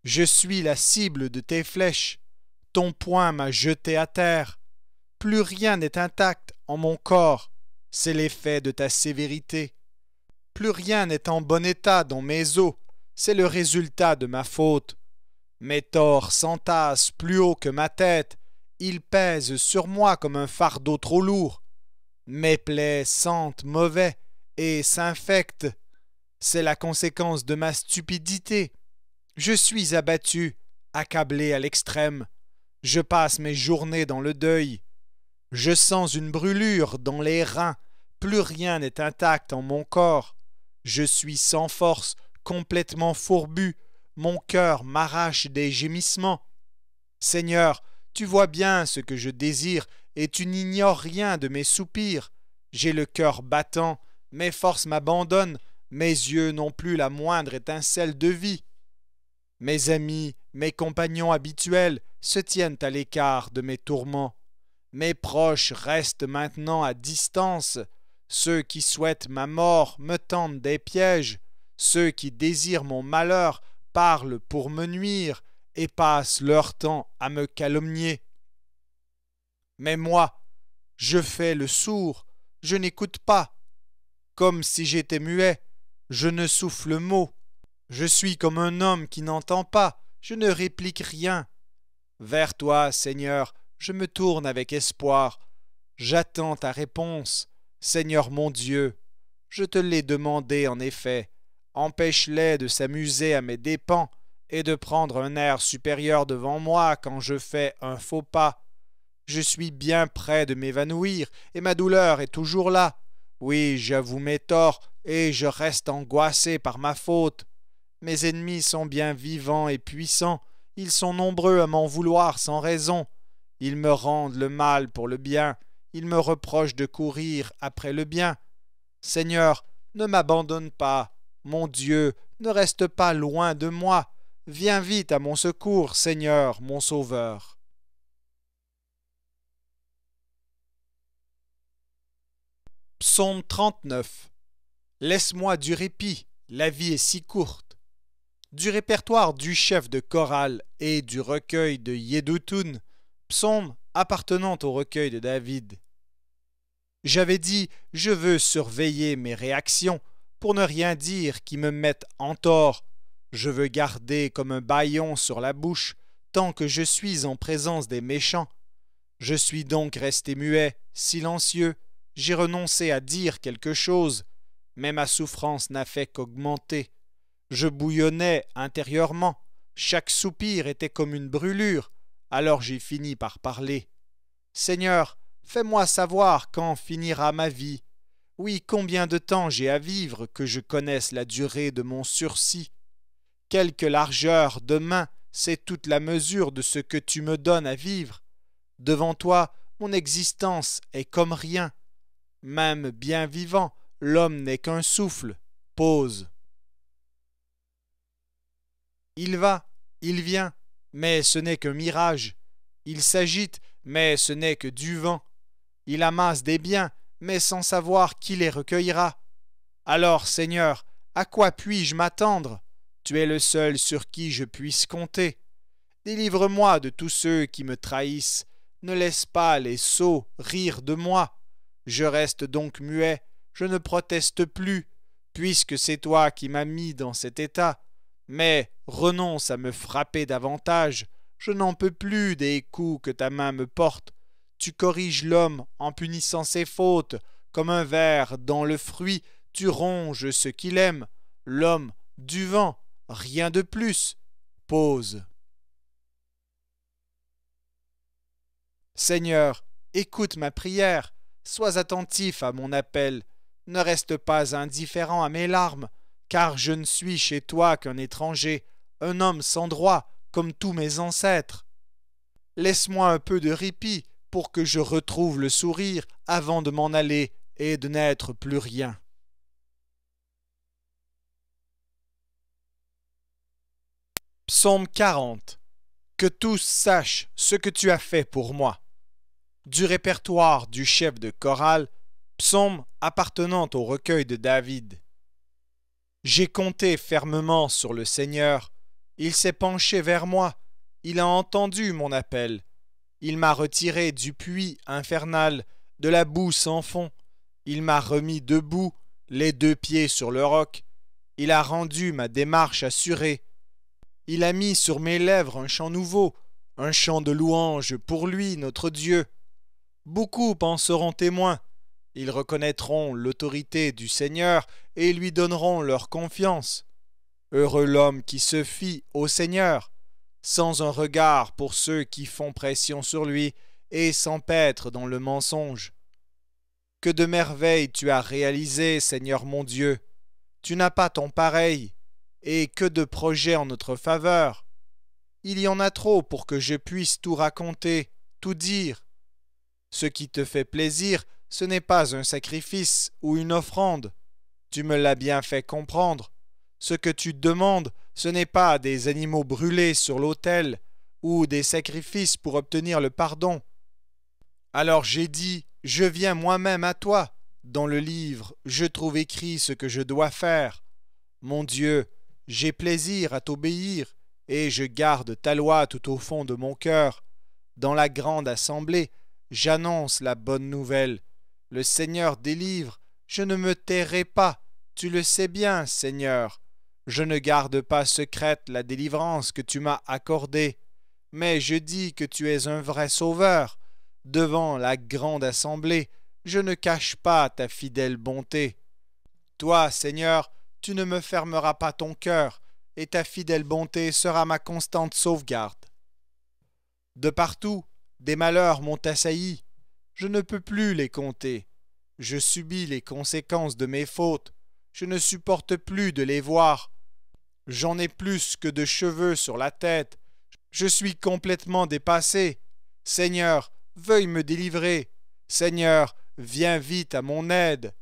[SPEAKER 2] Je suis la cible de tes flèches. Ton poing m'a jeté à terre. Plus rien n'est intact en mon corps. C'est l'effet de ta sévérité. Plus rien n'est en bon état dans mes os. C'est le résultat de ma faute. Mes torts s'entassent plus haut que ma tête. il pèse sur moi comme un fardeau trop lourd. Mes plaies sentent mauvais et s'infectent. C'est la conséquence de ma stupidité. Je suis abattu, accablé à l'extrême. Je passe mes journées dans le deuil. Je sens une brûlure dans les reins. Plus rien n'est intact en mon corps. Je suis sans force, complètement fourbu. Mon cœur m'arrache des gémissements. Seigneur, tu vois bien ce que je désire et tu n'ignores rien de mes soupirs. J'ai le cœur battant, mes forces m'abandonnent, mes yeux n'ont plus la moindre étincelle de vie. Mes amis, mes compagnons habituels se tiennent à l'écart de mes tourments. Mes proches restent maintenant à distance. Ceux qui souhaitent ma mort me tendent des pièges. Ceux qui désirent mon malheur parlent pour me nuire et passent leur temps à me calomnier. Mais moi, je fais le sourd, je n'écoute pas. Comme si j'étais muet, je ne souffle mot. Je suis comme un homme qui n'entend pas, je ne réplique rien. Vers toi, Seigneur, je me tourne avec espoir. J'attends ta réponse, Seigneur mon Dieu. Je te l'ai demandé en effet. Empêche-les de s'amuser à mes dépens et de prendre un air supérieur devant moi quand je fais un faux pas. Je suis bien près de m'évanouir et ma douleur est toujours là. Oui, j'avoue mes torts et je reste angoissé par ma faute. Mes ennemis sont bien vivants et puissants. Ils sont nombreux à m'en vouloir sans raison. Ils me rendent le mal pour le bien. Ils me reprochent de courir après le bien. Seigneur, ne m'abandonne pas. Mon Dieu, ne reste pas loin de moi. Viens vite à mon secours, Seigneur, mon Sauveur. Psaume 39. Laisse-moi du répit, la vie est si courte. Du répertoire du chef de chorale et du recueil de Yedutun, psaume appartenant au recueil de David. J'avais dit, je veux surveiller mes réactions pour ne rien dire qui me mette en tort. Je veux garder comme un bâillon sur la bouche tant que je suis en présence des méchants. Je suis donc resté muet, silencieux. J'ai renoncé à dire quelque chose, mais ma souffrance n'a fait qu'augmenter. Je bouillonnais intérieurement, chaque soupir était comme une brûlure, alors j'ai fini par parler. Seigneur, fais-moi savoir quand finira ma vie. Oui, combien de temps j'ai à vivre que je connaisse la durée de mon sursis. Quelque largeur de main, c'est toute la mesure de ce que tu me donnes à vivre. Devant toi, mon existence est comme rien. Même bien vivant, l'homme n'est qu'un souffle. Pause. Il va, il vient, mais ce n'est qu'un mirage. Il s'agite, mais ce n'est que du vent. Il amasse des biens, mais sans savoir qui les recueillera. Alors, Seigneur, à quoi puis-je m'attendre? Tu es le seul sur qui je puisse compter. Délivre-moi de tous ceux qui me trahissent. Ne laisse pas les sots rire de moi. Je reste donc muet, je ne proteste plus, puisque c'est toi qui m'as mis dans cet état. Mais renonce à me frapper davantage, je n'en peux plus des coups que ta main me porte. Tu corriges l'homme en punissant ses fautes, comme un ver dont le fruit, tu ronges ce qu'il aime. L'homme, du vent, rien de plus. Pause. Seigneur, écoute ma prière. Sois attentif à mon appel, ne reste pas indifférent à mes larmes, car je ne suis chez toi qu'un étranger, un homme sans droit, comme tous mes ancêtres. Laisse-moi un peu de répit pour que je retrouve le sourire avant de m'en aller et de n'être plus rien. Psaume 40. Que tous sachent ce que tu as fait pour moi. Du répertoire du chef de chorale, psaume appartenant au recueil de David. J'ai compté fermement sur le Seigneur, il s'est penché vers moi, il a entendu mon appel, il m'a retiré du puits infernal, de la boue sans fond, il m'a remis debout, les deux pieds sur le roc, il a rendu ma démarche assurée, il a mis sur mes lèvres un chant nouveau,
[SPEAKER 1] un chant de louange pour lui, notre Dieu. Beaucoup en seront témoins. Ils reconnaîtront l'autorité du Seigneur et lui donneront leur confiance. Heureux l'homme qui se fie au Seigneur, sans un regard pour ceux qui font pression sur lui et s'empêtrent dans le mensonge. Que de merveilles tu as réalisées, Seigneur mon Dieu! Tu n'as pas ton pareil, et que de projets en notre faveur! Il y en a trop pour que je puisse tout raconter, tout dire. Ce qui te fait plaisir, ce n'est pas un sacrifice ou une offrande. Tu me l'as bien fait comprendre. Ce que tu demandes, ce n'est pas des animaux brûlés sur l'autel ou des sacrifices pour obtenir le pardon. Alors j'ai dit, je viens moi-même à toi. Dans le livre, je trouve écrit ce que je dois faire. Mon Dieu, j'ai plaisir à t'obéir, et je garde ta loi tout au fond de mon cœur. Dans la grande assemblée, j'annonce la bonne nouvelle. Le Seigneur délivre, je ne me tairai pas. Tu le sais bien, Seigneur. Je ne garde pas secrète la délivrance que tu m'as accordée, mais je dis que tu es un vrai sauveur. Devant la grande assemblée, je ne cache pas ta fidèle bonté. Toi, Seigneur, tu ne me fermeras pas ton cœur, et ta fidèle bonté sera ma constante sauvegarde. De partout, des malheurs m'ont assailli. Je ne peux plus les compter. Je subis les conséquences de mes fautes. Je ne supporte plus de les voir. J'en ai plus que de cheveux sur la tête. Je suis complètement dépassé. Seigneur, veuille me délivrer. Seigneur, viens vite à mon aide.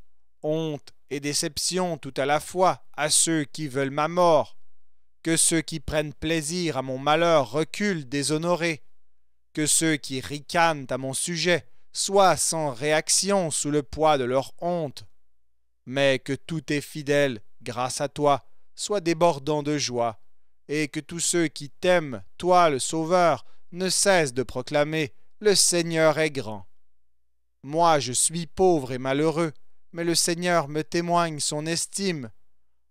[SPEAKER 1] Honte et déception tout à la fois à ceux qui veulent ma mort. Que ceux qui prennent plaisir à mon malheur reculent déshonorés. Que ceux qui ricanent à mon sujet soient sans réaction sous le poids de leur honte. Mais que tous tes fidèles, grâce à toi, soient débordants de joie, et que tous ceux qui t'aiment, toi le Sauveur, ne cessent de proclamer « Le Seigneur est grand ». Moi je suis pauvre et malheureux, mais le Seigneur me témoigne son estime.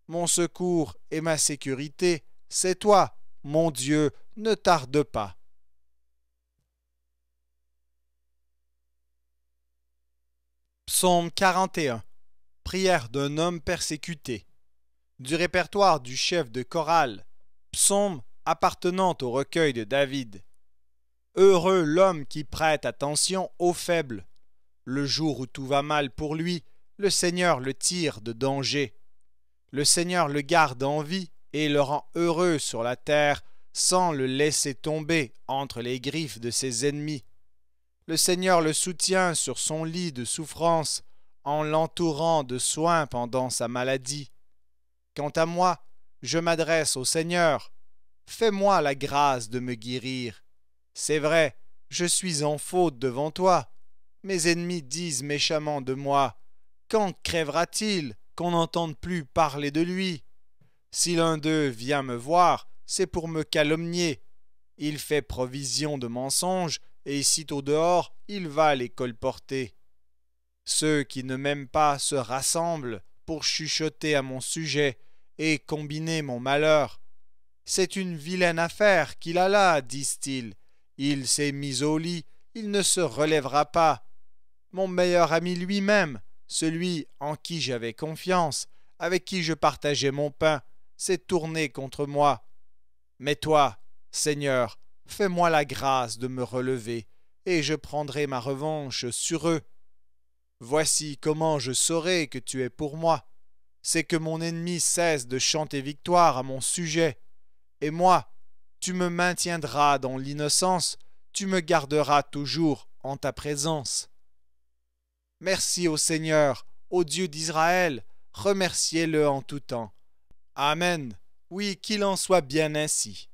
[SPEAKER 1] Mon secours et ma sécurité, c'est toi, mon Dieu, ne tarde pas. Psaume 41. Prière d'un homme persécuté. Du répertoire du chef de chorale. Psaume appartenant au recueil de David. Heureux l'homme qui prête attention aux faibles. Le jour où tout va mal pour lui, le Seigneur le tire de danger. Le Seigneur le garde en vie et le rend heureux sur la terre sans le laisser tomber entre les griffes de ses ennemis. Le Seigneur le soutient sur son lit de souffrance en l'entourant de soins pendant sa maladie. Quant à moi, je m'adresse au Seigneur. Fais-moi la grâce de me guérir. C'est vrai, je suis en faute devant toi. Mes ennemis disent méchamment de moi. Quand crèvera-t-il qu'on n'entende plus parler de lui? Si l'un d'eux vient me voir, c'est pour me calomnier. Il fait provision de mensonges, et sitôt dehors, il va les colporter. Ceux qui ne m'aiment pas se rassemblent pour chuchoter à mon sujet et combiner mon malheur. C'est une vilaine affaire qu'il a là, disent-ils. Il s'est mis au lit, il ne se relèvera pas. Mon meilleur ami lui-même, celui en qui j'avais confiance, avec qui je partageais mon pain, s'est tourné contre moi. Mais toi, Seigneur, fais-moi la grâce de me relever, et je prendrai ma revanche sur eux. Voici comment je saurai que tu es pour moi. C'est que mon ennemi cesse de chanter victoire à mon sujet. Et moi, tu me maintiendras dans l'innocence, tu me garderas toujours en ta présence. Merci au Seigneur, au Dieu d'Israël, remerciez-le en tout temps. Amen. Oui, qu'il en soit bien ainsi.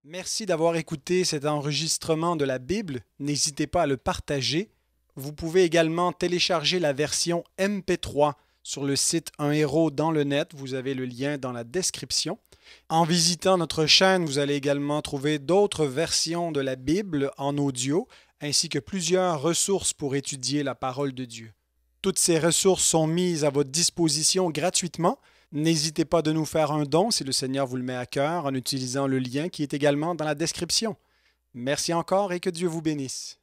[SPEAKER 1] Merci d'avoir écouté cet enregistrement de la Bible. N'hésitez pas à le partager. Vous pouvez également télécharger la version MP3 sur le site Un Héros dans le net. Vous avez le lien dans la description. En visitant notre chaîne, vous allez également trouver d'autres versions de la Bible en audio, ainsi que plusieurs ressources pour étudier la parole de Dieu. Toutes ces ressources sont mises à votre disposition gratuitement.
[SPEAKER 2] N'hésitez pas de nous faire un don si le Seigneur vous le met à cœur en utilisant le lien qui est également dans la description. Merci encore et que Dieu vous bénisse.